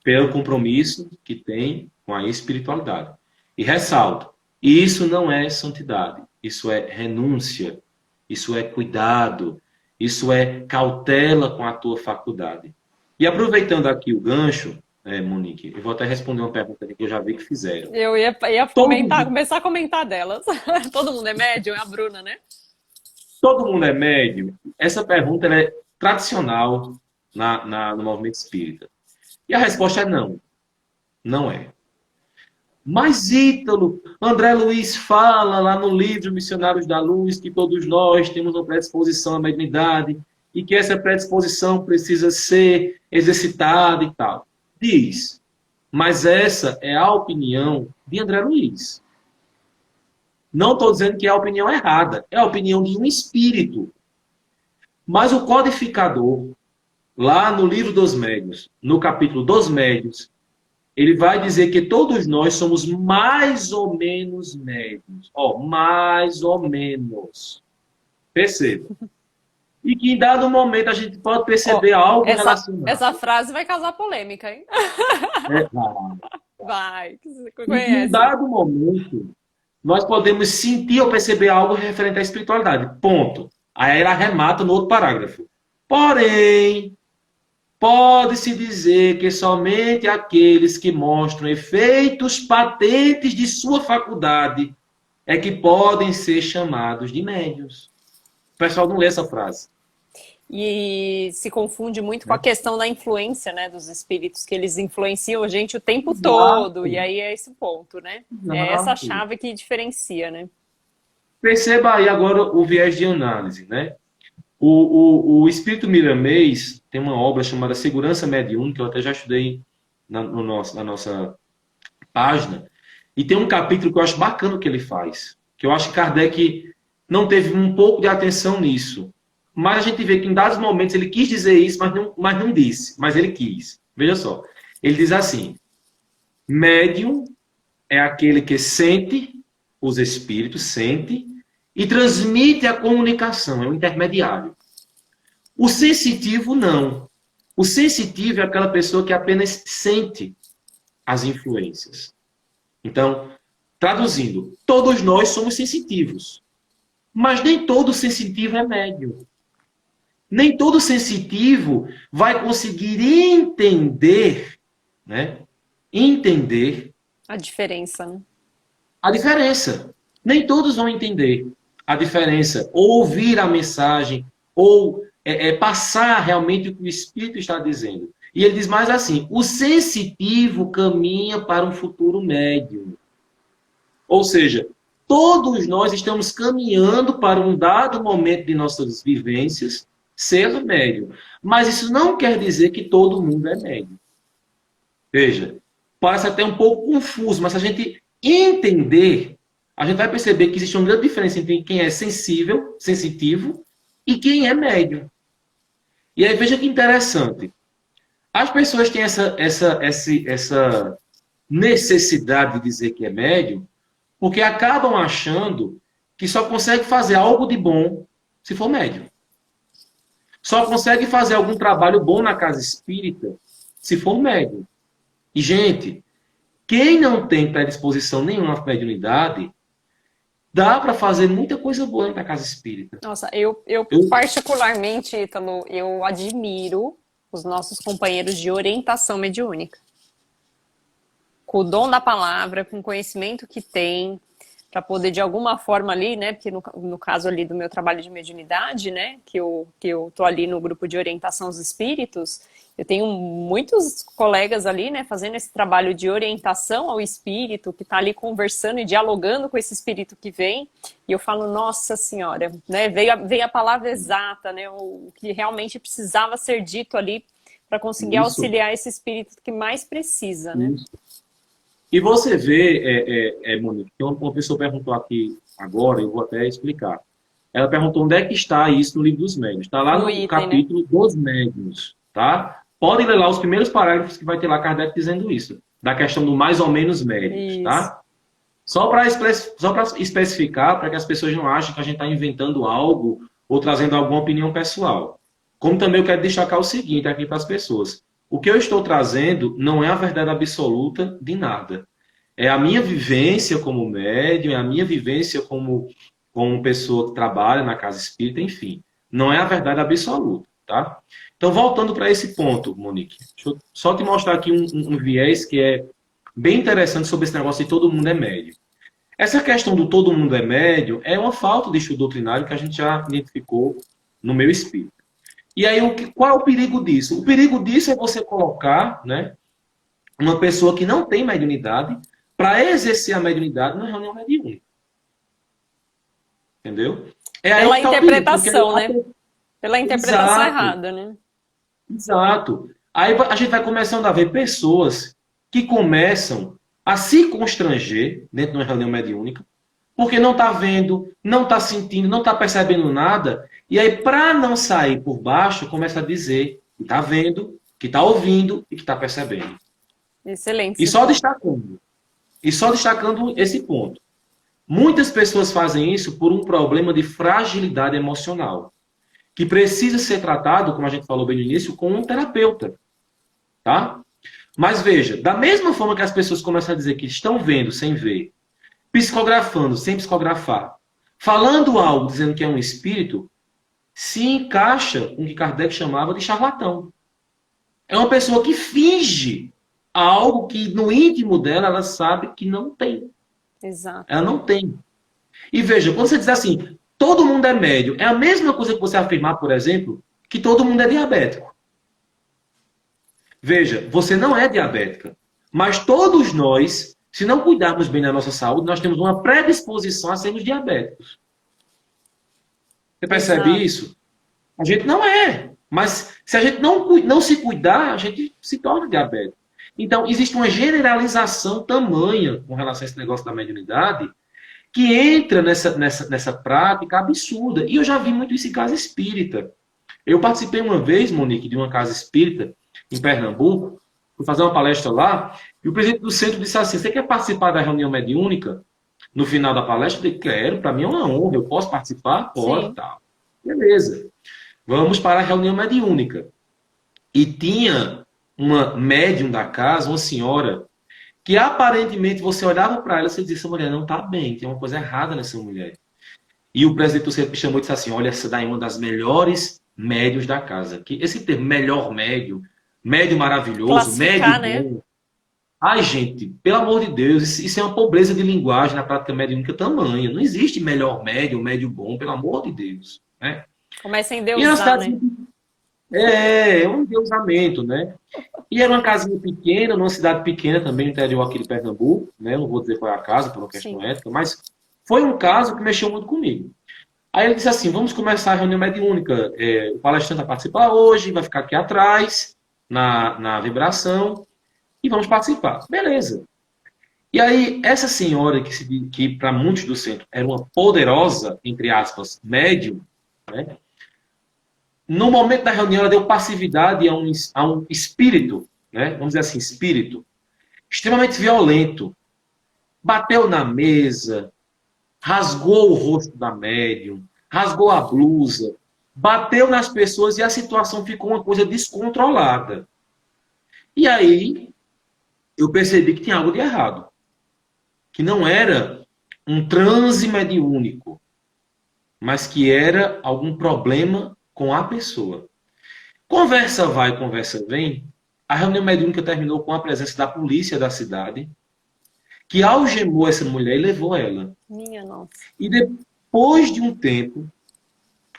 pelo compromisso que tem com a espiritualidade. E ressalto, isso não é santidade, isso é renúncia, isso é cuidado, isso é cautela com a tua faculdade. E aproveitando aqui o gancho, Monique, eu vou até responder uma pergunta que eu já vi que fizeram. Eu ia Todo, começar a comentar delas. Todo mundo é médium? É a Bruna, né? todo mundo é médium? Essa pergunta ela é tradicional no movimento espírita. E a resposta é não. Não é. Mas Ítalo, André Luiz fala lá no livro Missionários da Luz que todos nós temos uma predisposição à mediunidade e que essa predisposição precisa ser exercitada e tal. Diz, mas essa é a opinião de André Luiz. Não estou dizendo que é a opinião errada, é a opinião de um espírito. Mas o codificador, lá no livro dos médiuns, no capítulo dos médiuns, ele vai dizer que todos nós somos mais ou menos médiuns. Ó, mais ou menos. Perceba. E que em dado momento a gente pode perceber algo relacionado. Essa frase vai causar polêmica, hein? Vai, que você E que em conhece. dado momento nós podemos sentir ou perceber algo referente à espiritualidade. Ponto. Aí ela arremata no outro parágrafo. Porém, pode-se dizer que somente aqueles que mostram efeitos patentes de sua faculdade é que podem ser chamados de médiuns. O pessoal não lê essa frase. E se confunde muito com a questão da influência, né, dos espíritos, que eles influenciam a gente o tempo Exato. todo. E aí é esse o ponto, né? É essa Exato. chave que diferencia, né? Perceba aí agora o viés de análise, né? O Espírito Miramês tem uma obra chamada Segurança Mediúnica, que eu até já estudei na nossa página, e tem um capítulo que eu acho bacana o que ele faz, que eu acho que Kardec não teve um pouco de atenção nisso. Mas a gente vê que em dados momentos ele quis dizer isso, mas não disse, mas ele quis. Veja só, ele diz assim, médium é aquele que sente, os espíritos sente, e transmite a comunicação, é um intermediário. O sensitivo não. O sensitivo é aquela pessoa que apenas sente as influências. Então, traduzindo, todos nós somos sensitivos, mas nem todo sensitivo é médium. Nem todo sensitivo vai conseguir entender, né? Entender A diferença, né? a diferença. Nem todos vão entender a diferença, ou ouvir a mensagem, ou passar realmente o que o Espírito está dizendo. E ele diz mais assim, o sensitivo caminha para um futuro médio. Ou seja, todos nós estamos caminhando para um dado momento de nossas vivências, ser médio. Mas isso não quer dizer que todo mundo é médio. Veja, parece até um pouco confuso, mas se a gente entender, a gente vai perceber que existe uma grande diferença entre quem é sensível, sensitivo, e quem é médio. E aí veja que interessante. As pessoas têm essa necessidade de dizer que é médio, porque acabam achando que só consegue fazer algo de bom se for médio. Só consegue fazer algum trabalho bom na casa espírita se for médio. E, gente, quem não tem predisposição nenhuma à mediunidade, dá para fazer muita coisa boa na casa espírita. Nossa, eu particularmente, Ítalo, eu admiro os nossos companheiros de orientação mediúnica. Com o dom da palavra, com o conhecimento que tem, para poder de alguma forma ali, né, porque no caso ali do meu trabalho de mediunidade, né, que eu tô ali no grupo de orientação aos espíritos, eu tenho muitos colegas ali, né, fazendo esse trabalho de orientação ao espírito, que está ali conversando e dialogando com esse espírito que vem, e eu falo, nossa senhora, né, veio a palavra exata, né, o que realmente precisava ser dito ali para conseguir auxiliar esse espírito que mais precisa, né. Isso. E você vê, Monique, uma pessoa perguntou aqui agora, eu vou até explicar. Ela perguntou onde é que está isso no livro dos médiuns. Está lá no item, capítulo, né, dos médiuns, tá? Podem ler lá os primeiros parágrafos que vai ter lá Kardec dizendo isso, da questão do mais ou menos médios, tá? Só para especificar, para que as pessoas não achem que a gente está inventando algo ou trazendo alguma opinião pessoal. Como também eu quero destacar o seguinte aqui para as pessoas. O que eu estou trazendo não é a verdade absoluta de nada. É a minha vivência como médium, é a minha vivência como pessoa que trabalha na casa espírita, enfim. Não é a verdade absoluta, tá? Então, voltando para esse ponto, Monique, deixa eu só te mostrar aqui um viés que é bem interessante sobre esse negócio de todo mundo é médium. Essa questão do todo mundo é médium é uma falta de estudo doutrinário que a gente já identificou no meio espírita. E aí, qual é o perigo disso? O perigo disso é você colocar, né, uma pessoa que não tem mediunidade para exercer a mediunidade na reunião mediúnica. Entendeu? Pela interpretação, né? Pela interpretação errada, né? Exato. Aí a gente vai começando a ver pessoas que começam a se constranger dentro de uma reunião mediúnica, porque não está vendo, não está sentindo, não está percebendo nada, e aí, para não sair por baixo, começa a dizer que está vendo, que está ouvindo e que está percebendo. Excelente. E só destacando esse ponto. Muitas pessoas fazem isso por um problema de fragilidade emocional, que precisa ser tratado, como a gente falou bem no início, com um terapeuta. Tá? Mas veja, da mesma forma que as pessoas começam a dizer que estão vendo sem ver, psicografando sem psicografar, falando algo dizendo que é um espírito, se encaixa com o que Kardec chamava de charlatão. É uma pessoa que finge algo que no íntimo dela ela sabe que não tem. Exato. Ela não tem. E veja, quando você diz assim, todo mundo é médio, é a mesma coisa que você afirmar, por exemplo, que todo mundo é diabético. Veja, você não é diabética, mas todos nós, se não cuidarmos bem da nossa saúde, nós temos uma predisposição a sermos diabéticos. Você percebe isso? A gente não é. Mas se a gente não se cuidar, a gente se torna diabético. Então, existe uma generalização tamanha com relação a esse negócio da mediunidade que entra nessa prática absurda. E eu já vi muito isso em casa espírita. Eu participei uma vez, Monique, de uma casa espírita em Pernambuco, fui fazer uma palestra lá, e o presidente do centro disse assim: você quer participar da reunião mediúnica? No final da palestra, eu falei: quero, para mim é uma honra, eu posso participar? Pode, Sim. tal. Beleza. Vamos para a reunião mediúnica. E tinha uma médium da casa, uma senhora, que aparentemente você olhava para ela e você dizia: essa mulher não está bem, tem uma coisa errada nessa mulher. E o presidente do centro me chamou e disse assim: olha, essa daí é uma das melhores médios da casa. Que esse termo, melhor médio, médio maravilhoso, médio Classificar, né? bom. Ai, gente, pelo amor de Deus, isso é uma pobreza de linguagem na prática mediúnica tamanha. Não existe melhor médio bom, pelo amor de Deus. Né? Começa a E na endeusar, cidade né? é um endeusamento, né? E era uma casinha pequena, numa cidade pequena também, no interior aqui de Pernambuco, né? Eu não vou dizer qual é a casa, por uma questão Sim. ética, mas foi um caso que mexeu muito comigo. Aí ele disse assim: vamos começar a reunião mediúnica. O palestrante vai participar hoje, vai ficar aqui atrás, na vibração, e vamos participar. Beleza. E aí, essa senhora, que para muitos do centro era uma poderosa, entre aspas, médium, né? No momento da reunião, ela deu passividade a um espírito, né? Vamos dizer assim, espírito, extremamente violento. Bateu na mesa, rasgou o rosto da médium, rasgou a blusa, bateu nas pessoas e a situação ficou uma coisa descontrolada. E aí eu percebi que tinha algo de errado, que não era um transe mediúnico, mas que era algum problema com a pessoa. Conversa vai, conversa vem. A reunião mediúnica terminou com a presença da polícia da cidade, que algemou essa mulher e levou ela. Minha nossa. E depois de um tempo,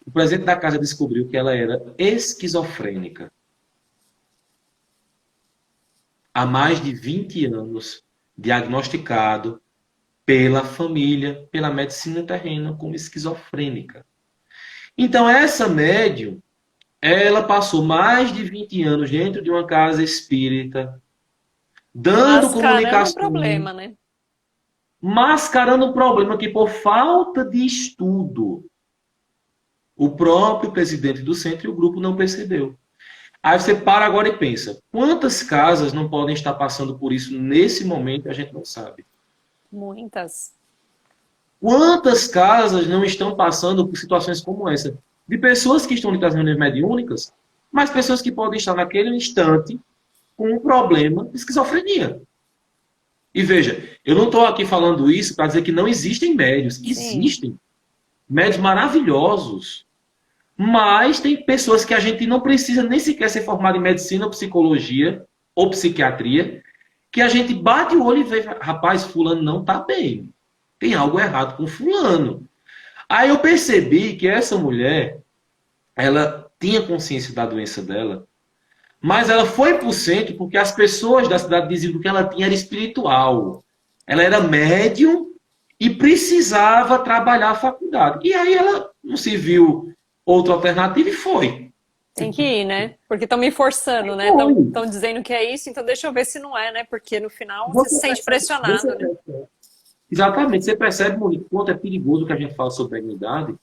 o presidente da casa descobriu que ela era esquizofrênica. Há mais de 20 anos, diagnosticado pela família, pela medicina terrena, como esquizofrênica. Então, essa médium, ela passou mais de 20 anos dentro de uma casa espírita, dando Mascarando o comunicação, problema, né? mascarando um problema que, por falta de estudo, o próprio presidente do centro e o grupo não percebeu. Aí você para agora e pensa: quantas casas não podem estar passando por isso nesse momento e a gente não sabe? Muitas. Quantas casas não estão passando por situações como essa? De pessoas que estão em reuniões mediúnicas, mas pessoas que podem estar naquele instante com um problema de esquizofrenia. E veja, eu não estou aqui falando isso para dizer que não existem médios. Sim. Existem médios maravilhosos. Mas tem pessoas que a gente não precisa nem sequer ser formado em medicina, ou psicologia ou psiquiatria, que a gente bate o olho e vê: rapaz, fulano não está bem. Tem algo errado com fulano. Aí eu percebi que essa mulher, ela tinha consciência da doença dela, mas ela foi para o centro porque as pessoas da cidade diziam que o que ela tinha era espiritual. Ela era médium e precisava trabalhar a faculdade. E aí ela não se viu outra alternativa e foi. Tem que ir, né? Porque estão me forçando, né? Foi. Estão dizendo que é isso, então deixa eu ver se não é, né? Porque no final você se Você sente percebe, pressionado, né? exatamente, você percebe, Monique, quanto é perigoso o que a gente fala sobre dignidade.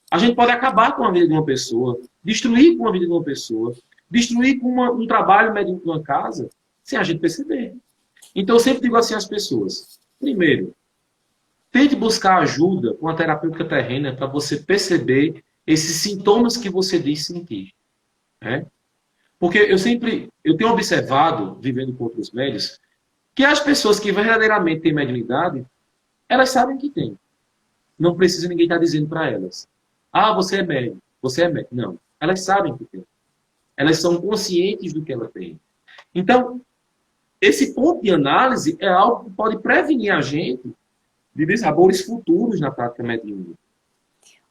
A gente pode acabar com a vida de uma pessoa, destruir com a vida de uma pessoa, destruir com um trabalho médico de uma casa, sem a gente perceber. Então eu sempre digo assim às pessoas: primeiro, tente buscar ajuda com a terapêutica terrena para você perceber esses sintomas que você diz sentir. Né? Porque eu tenho observado, vivendo com outros médios, que as pessoas que verdadeiramente têm mediunidade, elas sabem que têm. Não precisa ninguém estar dizendo para elas: ah, você é médium, você é médium. Não. Elas sabem que tem. Elas são conscientes do que ela tem. Então, esse ponto de análise é algo que pode prevenir a gente de dissabores futuros na prática mediúnica.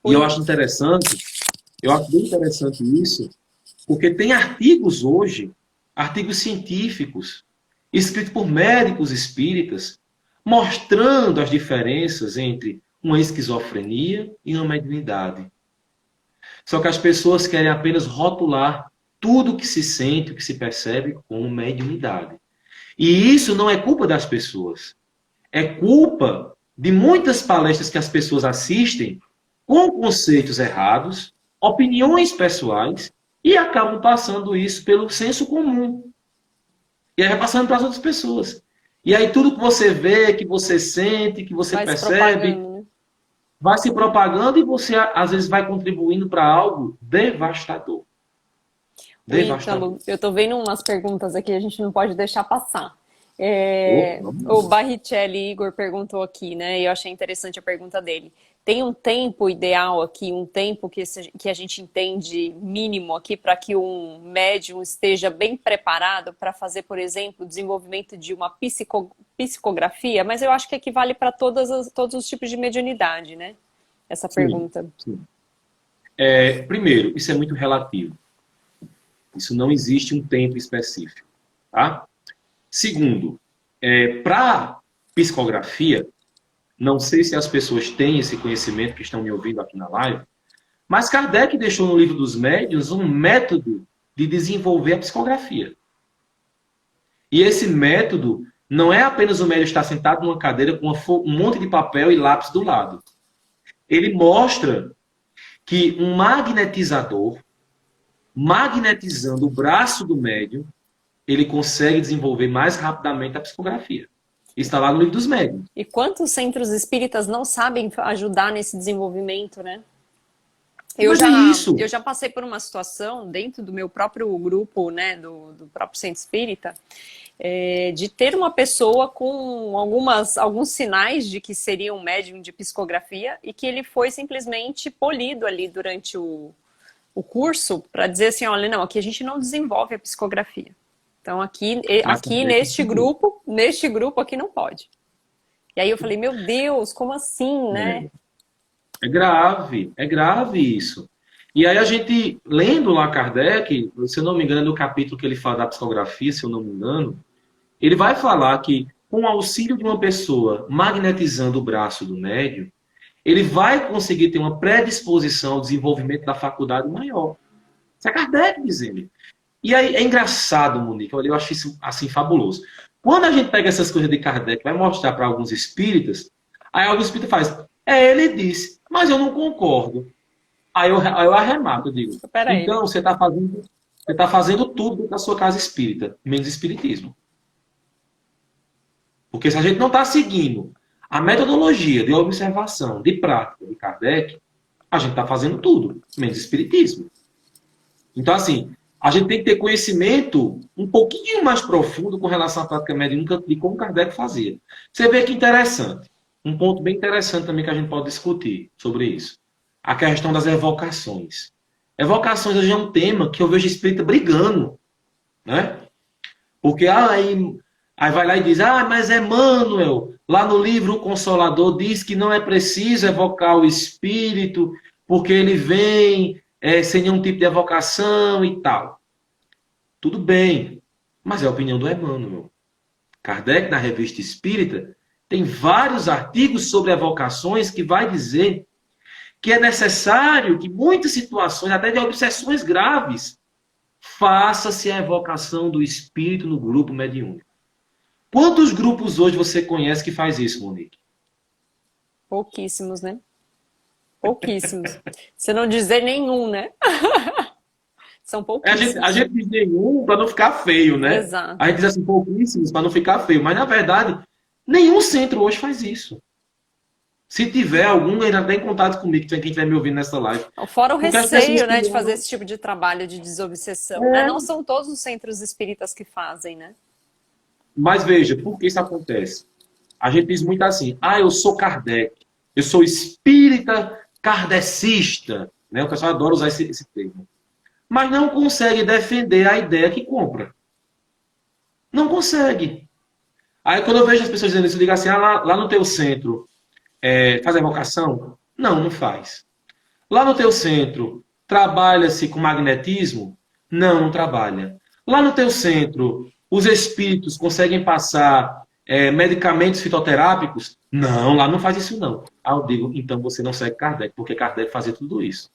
E eu acho bem interessante isso, porque tem artigos hoje, artigos científicos, escritos por médicos espíritas, mostrando as diferenças entre uma esquizofrenia e uma mediunidade. Só que as pessoas querem apenas rotular tudo que se sente, o que se percebe como mediunidade. E isso não é culpa das pessoas. É culpa de muitas palestras que as pessoas assistem com conceitos errados, opiniões pessoais, e acabam passando isso pelo senso comum. E aí vai passando para as outras pessoas. E aí tudo que você vê, que você sente, que você Vai se percebe, propagando, né? vai se propagando e você às vezes vai contribuindo para algo devastador. O Devastador. Ítalo, eu tô vendo umas perguntas aqui, a gente não pode deixar passar. Oh, vamos O lá. Barrichelli Igor perguntou aqui, né? E eu achei interessante a pergunta dele. Tem um tempo ideal aqui, um tempo que a gente entende mínimo aqui para que um médium esteja bem preparado para fazer, por exemplo, o desenvolvimento de uma psicografia? Mas eu acho que equivale para todos os tipos de mediunidade, né? Essa Sim, pergunta. sim. Primeiro, isso é muito relativo. Isso não existe um tempo específico. Tá? Segundo, para psicografia, não sei se as pessoas têm esse conhecimento que estão me ouvindo aqui na live, mas Kardec deixou no Livro dos Médiuns um método de desenvolver a psicografia. E esse método não é apenas o médium estar sentado numa cadeira com um monte de papel e lápis do lado. Ele mostra que um magnetizador, magnetizando o braço do médium, ele consegue desenvolver mais rapidamente a psicografia. Isso está lá no Livro dos Médiuns. E quantos centros espíritas não sabem ajudar nesse desenvolvimento, né? Mas é isso. Eu já passei por uma situação dentro do meu próprio grupo, né, do próprio centro espírita, de ter uma pessoa com alguns sinais de que seria um médium de psicografia e que ele foi simplesmente polido ali durante o curso para dizer assim, olha, não, aqui a gente não desenvolve a psicografia. Então aqui neste grupo aqui não pode. E aí eu falei, meu Deus, como assim, né? É grave isso. E aí a gente, lendo lá Kardec, se eu não me engano, no capítulo que ele fala da psicografia, se eu não me engano, ele vai falar que com o auxílio de uma pessoa magnetizando o braço do médium, ele vai conseguir ter uma predisposição ao desenvolvimento da faculdade maior. Isso é Kardec dizendo. E aí é engraçado, Monique, eu acho isso assim fabuloso. Quando a gente pega essas coisas de Kardec, vai mostrar para alguns espíritas, aí alguns espíritas faz, ele disse, mas eu não concordo. Aí eu arremato, eu digo, Pera aí, né? então você tá fazendo tudo da sua casa espírita, menos espiritismo. Porque se a gente não está seguindo a metodologia de observação, de prática de Kardec, a gente está fazendo tudo, menos espiritismo. Então, assim, a gente tem que ter conhecimento um pouquinho mais profundo com relação à prática mediúnica de como Kardec fazia. Você vê que interessante. Um ponto bem interessante também que a gente pode discutir sobre isso. A questão das evocações. Evocações hoje é um tema que eu vejo espírita brigando, né? Porque aí vai lá e diz, mas Emmanuel, lá no livro O Consolador, diz que não é preciso evocar o espírito, porque ele vem sem nenhum tipo de evocação e tal. Tudo bem, mas é a opinião do Emmanuel. Kardec, na Revista Espírita, tem vários artigos sobre evocações que vai dizer que é necessário que muitas situações, até de obsessões graves, faça-se a evocação do espírito no grupo mediúnico. Quantos grupos hoje você conhece que faz isso, Monique? Pouquíssimos, né? Pouquíssimos. Se não dizer nenhum, né? São pouquíssimos. A gente diz nenhum para não ficar feio, né? A Exato. gente diz assim, pouquíssimos para não ficar feio. Mas, na verdade, nenhum centro hoje faz isso. Se tiver algum, ainda tem contato comigo, quem estiver me ouvindo nessa live. Fora o Porque as pessoas receio, né, de criaram... fazer esse tipo de trabalho de desobsessão, né? Não são todos os centros espíritas que fazem, né? Mas veja, por que isso acontece? A gente diz muito assim, eu sou Kardec, eu sou espírita kardecista. Né? O pessoal adora usar esse termo. Mas não consegue defender a ideia que compra. Não consegue. Aí quando eu vejo as pessoas dizendo isso, eu digo assim, lá no teu centro, faz evocação? Não, não faz. Lá no teu centro, trabalha-se com magnetismo? Não, não trabalha. Lá no teu centro, os espíritos conseguem passar medicamentos fitoterápicos? Não, lá não faz isso não. Aí eu digo, então você não segue Kardec, porque Kardec fazia tudo isso.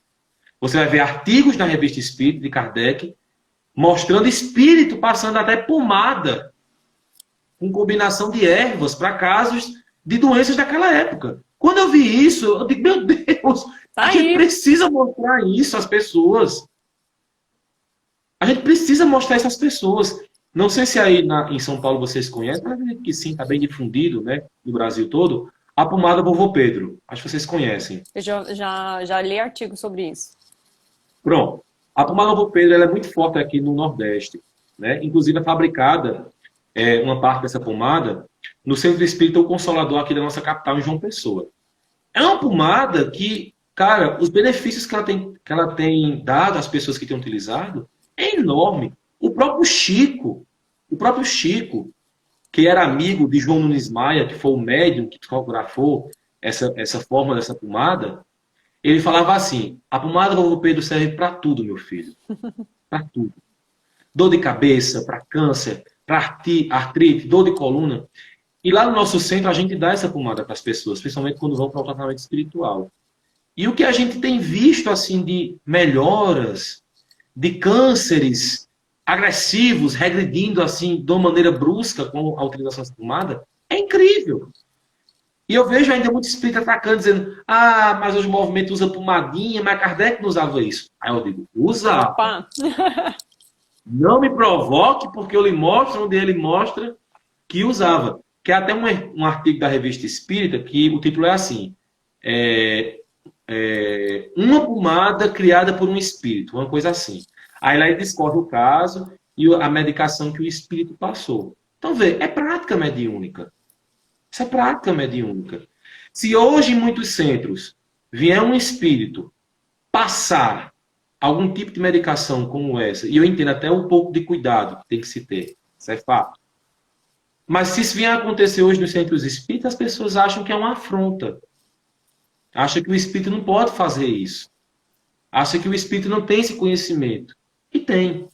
Você vai ver artigos na Revista Espírita de Kardec mostrando espírito passando até pomada com combinação de ervas para casos de doenças daquela época. Quando eu vi isso, eu digo, meu Deus, Tá a gente aí. precisa mostrar isso às pessoas. A gente precisa mostrar isso às pessoas. Não sei se aí em São Paulo vocês conhecem, mas acredito que sim, está bem difundido, né, no Brasil todo, a pomada Vovô Pedro. Acho que vocês conhecem. Eu já li artigo sobre isso. Pronto. A pomada Vovô Pedro ela é muito forte aqui no Nordeste, né? Inclusive é fabricada uma parte dessa pomada no Centro Espírita O Consolador aqui da nossa capital, em João Pessoa. É uma pomada que, cara, os benefícios que ela tem dado às pessoas que têm utilizado é enorme. O próprio Chico, que era amigo de João Nunes Maia, que foi o médium que psicografou essa forma dessa pomada, ele falava assim: a pomada do Vovô Pedro serve para tudo, meu filho. Para tudo. Dor de cabeça, para câncer, para artrite, dor de coluna. E lá no nosso centro a gente dá essa pomada para as pessoas, principalmente quando vão para o tratamento espiritual. E o que a gente tem visto assim de melhoras, de cânceres agressivos, regredindo assim de uma maneira brusca com a utilização dessa pomada, é incrível. E eu vejo ainda muito espírita atacando, dizendo: ah, mas hoje o movimento usa pomadinha, mas Kardec não usava isso. Aí eu digo: usa. Opa! Não me provoque, porque eu lhe mostro onde ele mostra que usava. Que é até um artigo da Revista Espírita que o título é assim: uma pomada criada por um espírito, uma coisa assim. Aí lá ele discorre o caso e a medicação que o espírito passou. Então, vê, é prática mediúnica. Isso é prática mediúnica. Se hoje em muitos centros vier um espírito passar algum tipo de medicação como essa, e eu entendo até um pouco de cuidado que tem que se ter, isso é fato. Mas se isso vier a acontecer hoje nos centros espíritas, as pessoas acham que é uma afronta. Acham que o espírito não pode fazer isso. Acham que o espírito não tem esse conhecimento. E tem.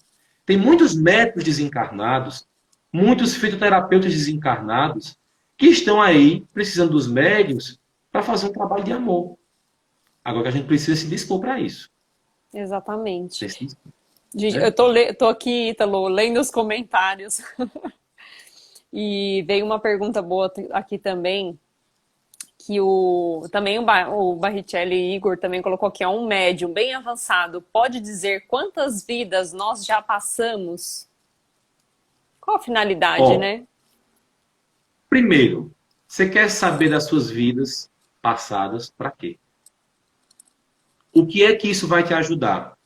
Tem muitos médicos desencarnados, muitos fitoterapeutas desencarnados, que estão aí precisando dos médios para fazer um trabalho de amor. Agora que a gente precisa se dispor para isso. Exatamente. Né? Eu tô aqui, Ítalo, lendo os comentários. E veio uma pergunta boa aqui também, que também o Barrichelli Igor também colocou aqui, um médium bem avançado pode dizer quantas vidas nós já passamos? Qual a finalidade, né? Primeiro, você quer saber das suas vidas passadas para quê? O que é que isso vai te ajudar?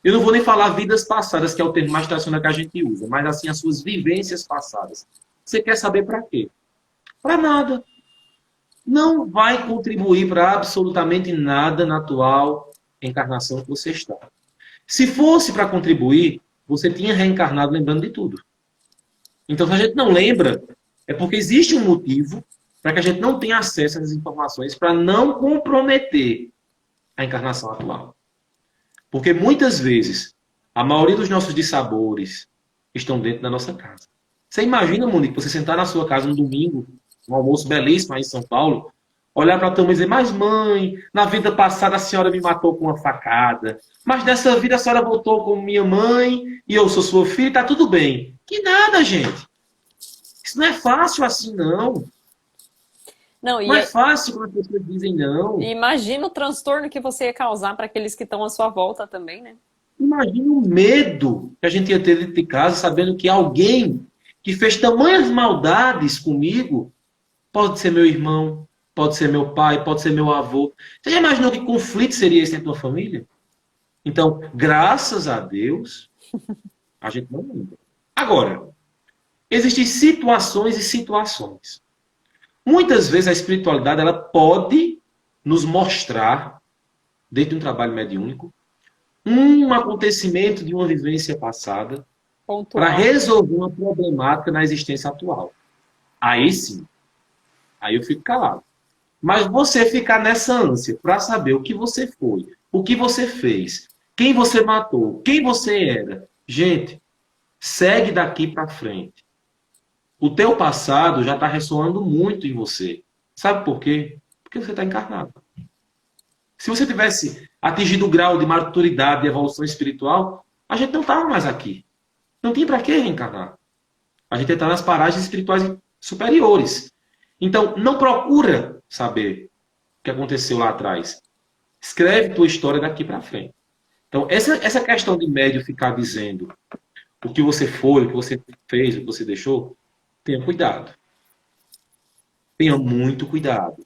Eu não vou nem falar vidas passadas, que é o termo mais tradicional que a gente usa, mas assim, as suas vivências passadas. Você quer saber para quê? Para nada. Não vai contribuir para absolutamente nada na atual encarnação que você está. Se fosse para contribuir, você tinha reencarnado lembrando de tudo. Então, se a gente não lembra, é porque existe um motivo para que a gente não tenha acesso a essas informações, para não comprometer a encarnação atual. Porque muitas vezes, a maioria dos nossos dissabores estão dentro da nossa casa. Você imagina, Monique, você sentar na sua casa no domingo, um almoço belíssimo aí em São Paulo, olhar para a tua mãe e dizer: mas mãe, na vida passada a senhora me matou com uma facada, mas dessa vida a senhora voltou como minha mãe e eu sou sua filha e tá tudo bem. Que nada, gente. Isso não é fácil assim, não. Não é fácil quando as pessoas dizem não. Imagina o transtorno que você ia causar para aqueles que estão à sua volta também, né? Imagina o medo que a gente ia ter dentro de casa, sabendo que alguém que fez tamanhas maldades comigo pode ser meu irmão, pode ser meu pai, pode ser meu avô. Você já imaginou que conflito seria esse dentro da família? Então, graças a Deus, a gente não lembra. Agora, existem situações e situações. Muitas vezes a espiritualidade ela pode nos mostrar, dentro de um trabalho mediúnico, um acontecimento de uma vivência passada para resolver uma problemática na existência atual. Aí sim. Aí eu fico calado. Mas você ficar nessa ânsia para saber o que você foi, o que você fez, quem você matou, quem você era. Gente, segue daqui para frente. O teu passado já está ressoando muito em você. Sabe por quê? Porque você está encarnado. Se você tivesse atingido o grau de maturidade, de evolução espiritual, a gente não estava mais aqui. Não tinha para que reencarnar. A gente está nas paragens espirituais superiores. Então, não procura saber o que aconteceu lá atrás. Escreve tua história daqui para frente. Então, essa questão de médio ficar dizendo o que você foi, o que você fez, o que você deixou, tenha cuidado. Tenha muito cuidado.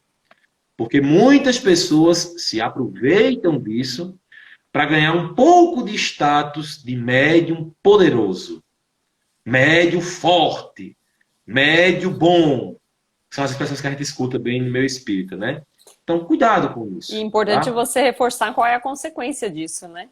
Porque muitas pessoas se aproveitam disso para ganhar um pouco de status de médium poderoso, médium forte, médium bom. São as expressões que a gente escuta bem no meu espírito, né? Então, cuidado com isso. E é importante Tá? você reforçar qual é a consequência disso, né?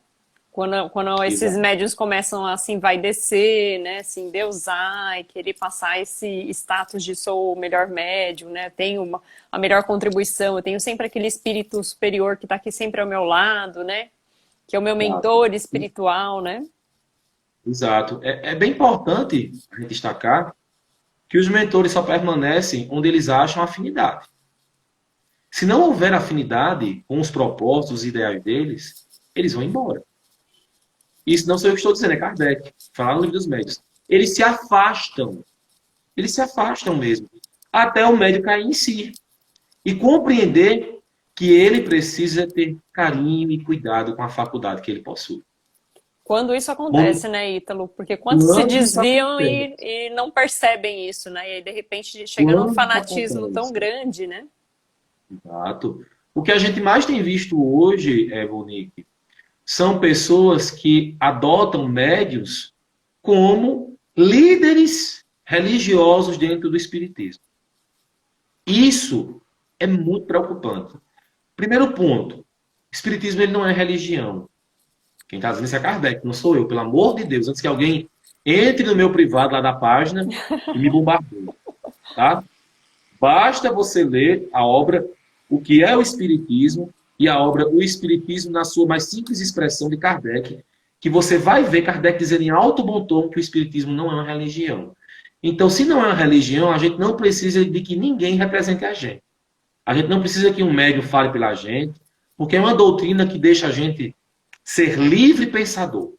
Quando esses Exato. médios começam a assim, vai descer, né? Assim, deusar e querer passar esse status de sou o melhor médium, né? Tenho a melhor contribuição, eu tenho sempre aquele espírito superior que está aqui sempre ao meu lado, né? Que é o meu Exato. mentor espiritual, né? Exato. É bem importante a gente destacar que os mentores só permanecem onde eles acham afinidade. Se não houver afinidade com os propósitos, os ideais deles, eles vão embora. Isso não sou eu que estou dizendo, é Kardec, falar no livro dos médios. Eles se afastam mesmo, até o médium cair em si e compreender que ele precisa ter carinho e cuidado com a faculdade que ele possui. Quando isso Bom, acontece, né, Ítalo? Porque quantos se quando isso desviam acontece? e não percebem isso, né? E aí, de repente, chega num Quando isso fanatismo tão acontece? grande, né? Exato. O que a gente mais tem visto hoje, Monique, são pessoas que adotam médios como líderes religiosos dentro do espiritismo. Isso é muito preocupante. Primeiro ponto, o espiritismo ele não é religião. Quem está dizendo isso é Kardec, não sou eu, pelo amor de Deus. Antes que alguém entre no meu privado lá da página e me bombardeie, tá? Basta você ler a obra O que é o Espiritismo e a obra O Espiritismo na sua mais simples expressão de Kardec, que você vai ver Kardec dizendo em alto bom tom que o Espiritismo não é uma religião. Então, se não é uma religião, a gente não precisa de que ninguém represente a gente. A gente não precisa que um médium fale pela gente, porque é uma doutrina que deixa a gente ser livre pensador.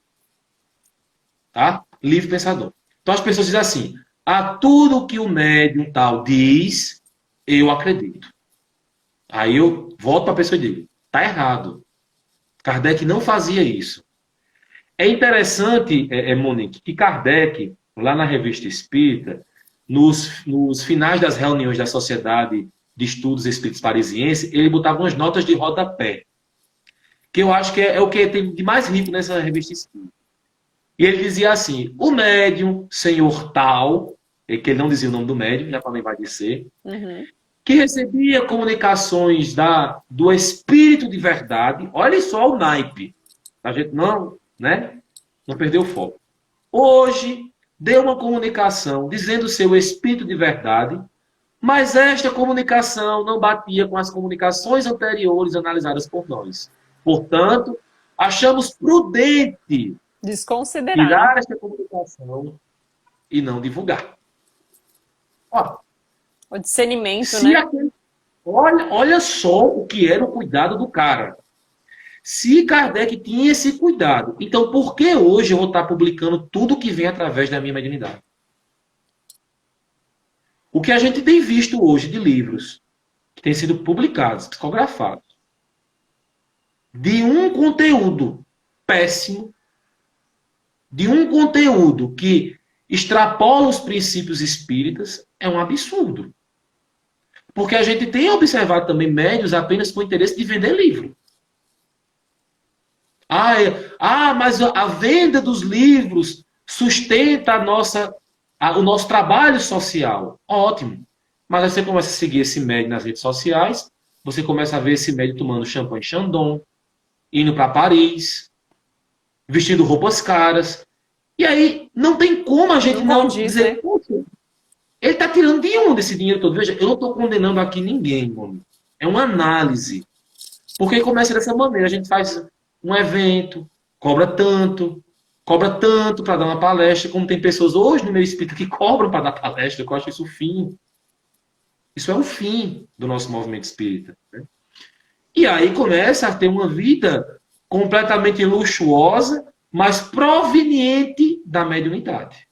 Tá? Livre pensador. Então as pessoas dizem assim, a tudo que o médium tal diz, eu acredito. Aí eu volto para a pessoa e digo, tá errado. Kardec não fazia isso. É interessante, Monique, que Kardec, lá na Revista Espírita, nos finais das reuniões da Sociedade de Estudos Espíritas Parisiense, ele botava umas notas de rodapé, que eu acho que é o que tem de mais rico nessa Revista Espírita. E ele dizia assim, o médium, senhor tal, que ele não dizia o nome do médium, já também vai dizer, Uhum. que recebia comunicações do Espírito de verdade, olha só o naipe, a gente não, né, não perdeu o foco. Hoje, deu uma comunicação dizendo ser o Espírito de verdade, mas esta comunicação não batia com as comunicações anteriores analisadas por nós. Portanto, achamos prudente Desconsiderar, né? tirar esta comunicação e não divulgar. Ó, O discernimento, se né? aquele, olha só o que era o cuidado do cara. Se Kardec tinha esse cuidado, então por que hoje eu vou estar publicando tudo que vem através da minha mediunidade? O que a gente tem visto hoje de livros que têm sido publicados, psicografados, de um conteúdo péssimo, de um conteúdo que extrapola os princípios espíritas, é um absurdo. Porque a gente tem observado também médios apenas com o interesse de vender livro. Mas a venda dos livros sustenta o nosso trabalho social. Ótimo. Mas aí você começa a seguir esse médio nas redes sociais, você começa a ver esse médio tomando champanhe Chandon, indo para Paris, vestindo roupas caras. E aí não tem como a gente não dizer, né? poxa, ele está tirando de onde esse dinheiro todo? Veja, eu não estou condenando aqui ninguém, mano. É uma análise. Porque começa dessa maneira, a gente faz um evento, cobra tanto para dar uma palestra, como tem pessoas hoje no meu espírito que cobram para dar palestra, eu acho isso o fim. Isso é o fim do nosso movimento espírita. Né? E aí começa a ter uma vida completamente luxuosa, mas proveniente da mediunidade.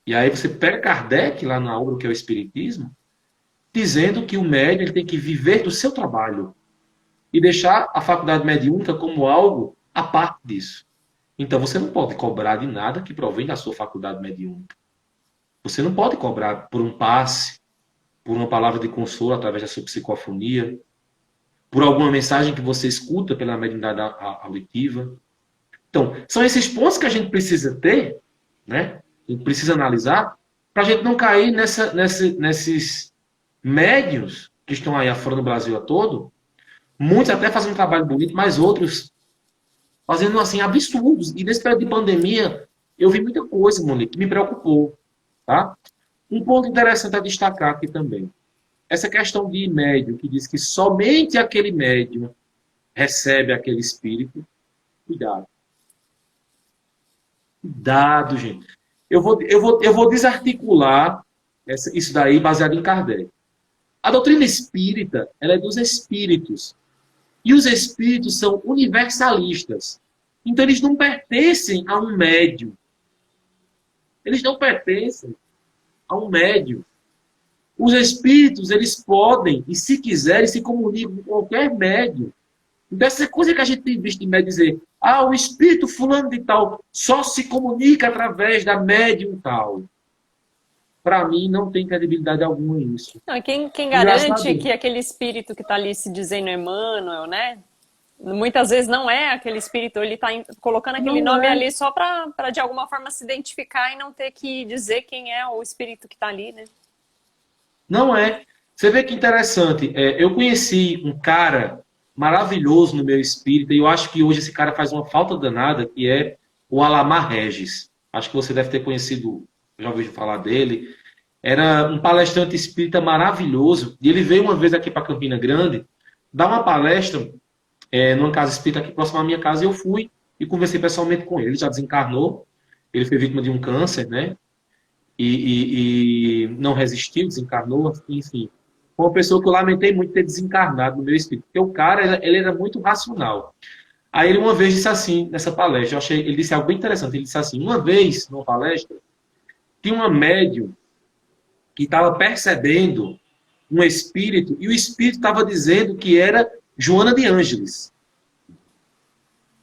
E aí você pega Kardec, lá na obra que é o Espiritismo, dizendo que o médium ele tem que viver do seu trabalho e deixar a faculdade mediúnica como algo à parte disso. Então você não pode cobrar de nada que provém da sua faculdade mediúnica. Você não pode cobrar por um passe, por uma palavra de consolo através da sua psicofonia, por alguma mensagem que você escuta pela mediunidade auditiva. Então, são esses pontos que a gente precisa ter, né? A gente precisa analisar, para a gente não cair nesses médios que estão aí afora no Brasil a todo, muitos até fazendo um trabalho bonito, mas outros fazendo assim absurdos. E nesse período de pandemia, eu vi muita coisa, Monique, que me preocupou. Tá? Um ponto interessante a destacar aqui também. Essa questão de médium, que diz que somente aquele médium recebe aquele espírito. Cuidado. Cuidado, gente. Eu vou desarticular isso daí baseado em Kardec. A doutrina espírita, ela é dos espíritos. E os espíritos são universalistas. Então, eles não pertencem a um médium. Eles não pertencem a um médium. Os espíritos, eles podem, e se quiserem, se comunicam com qualquer médium. Então, essa coisa que a gente tem visto em médium dizer, o espírito fulano de tal só se comunica através da médium tal. Para mim, não tem credibilidade alguma isso. Não, quem garante que aquele espírito que está ali se dizendo Emmanuel, né? Muitas vezes não é aquele espírito, ele está colocando aquele nome ali só para de alguma forma se identificar e não ter que dizer quem é o espírito que está ali, né? Não é. Você vê que interessante. Eu conheci um cara maravilhoso no meu espírito, e eu acho que hoje esse cara faz uma falta danada, que é o Alamar Regis. Acho que você deve ter conhecido, já ouviu falar dele. Era um palestrante espírita maravilhoso, e ele veio uma vez aqui para Campina Grande dar uma palestra numa casa espírita aqui próximo à minha casa, e eu fui e conversei pessoalmente com ele. Ele já desencarnou, ele foi vítima de um câncer, né? E não resistiu, desencarnou, enfim. Foi uma pessoa que eu lamentei muito ter desencarnado no meu espírito, porque o cara, ele era muito racional. Aí ele uma vez disse assim, nessa palestra, ele disse algo bem interessante, ele disse assim, uma vez, numa palestra, tinha uma médium que estava percebendo um espírito, e o espírito estava dizendo que era Joana de Ângeles.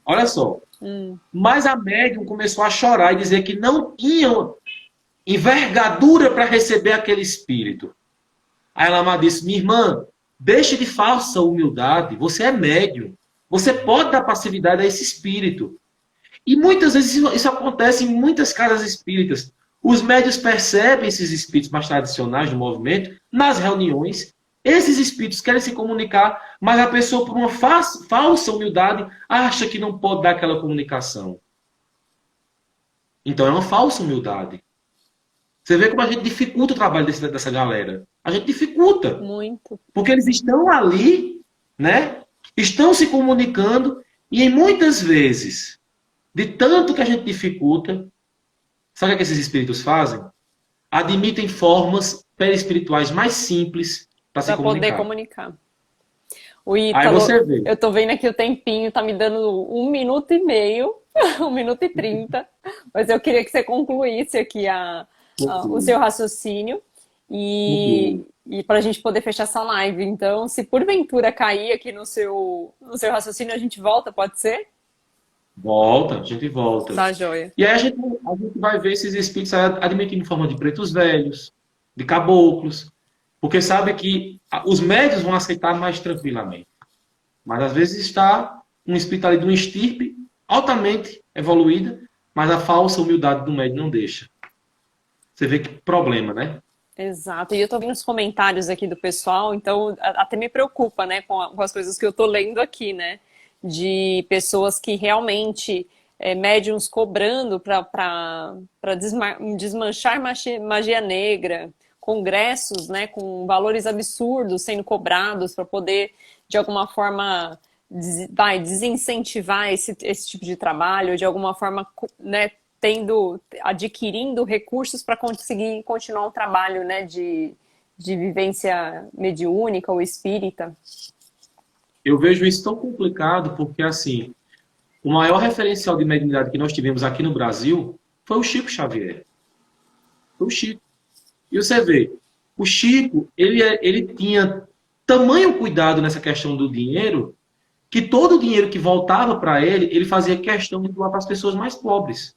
Olha só. Mas a médium começou a chorar e dizer que não tinha envergadura para receber aquele espírito. Aí ela disse, minha irmã, deixe de falsa humildade, você é médium. Você pode dar passividade a esse espírito. E muitas vezes isso acontece em muitas casas espíritas. Os médios percebem esses espíritos mais tradicionais do movimento nas reuniões. Esses espíritos querem se comunicar, mas a pessoa, por uma falsa humildade, acha que não pode dar aquela comunicação. Então é uma falsa humildade. Você vê como a gente dificulta o trabalho dessa galera. A gente dificulta. Muito. Porque eles estão ali, né? Estão se comunicando e muitas vezes, de tanto que a gente dificulta, sabe o que esses espíritos fazem? Admitem formas perispirituais mais simples para se comunicar. Para poder comunicar. O Ítalo, aí você vê. Eu tô vendo aqui o tempinho, tá me dando 1 minuto e meio, 1 minuto e 30, mas eu queria que você concluísse aqui o seu raciocínio e para a gente poder fechar essa live. Então, se porventura cair aqui no seu raciocínio, a gente volta, pode ser? Volta, a gente volta. Tá, joia. E aí a gente vai ver esses espíritos admitindo em forma de pretos velhos, de caboclos, porque sabe que os médios vão aceitar mais tranquilamente. Mas às vezes está um espírito ali de uma estirpe altamente evoluída, mas a falsa humildade do médio não deixa. Você vê que problema, né? Exato. E eu tô vendo os comentários aqui do pessoal, então até me preocupa, né, com as coisas que eu tô lendo aqui, né? De pessoas que realmente, médiums cobrando para desmanchar magia negra, congressos, né, com valores absurdos sendo cobrados para poder, de alguma forma, desincentivar esse tipo de trabalho, de alguma forma, né, adquirindo recursos para conseguir continuar um trabalho, né, de vivência mediúnica ou espírita. eu vejo isso tão complicado porque, assim, o maior referencial de mediunidade que nós tivemos aqui no Brasil foi o Chico Xavier. Foi o Chico. E você vê, o Chico, ele tinha tamanho cuidado nessa questão do dinheiro, que todo o dinheiro que voltava para ele, ele fazia questão de doar para as pessoas mais pobres.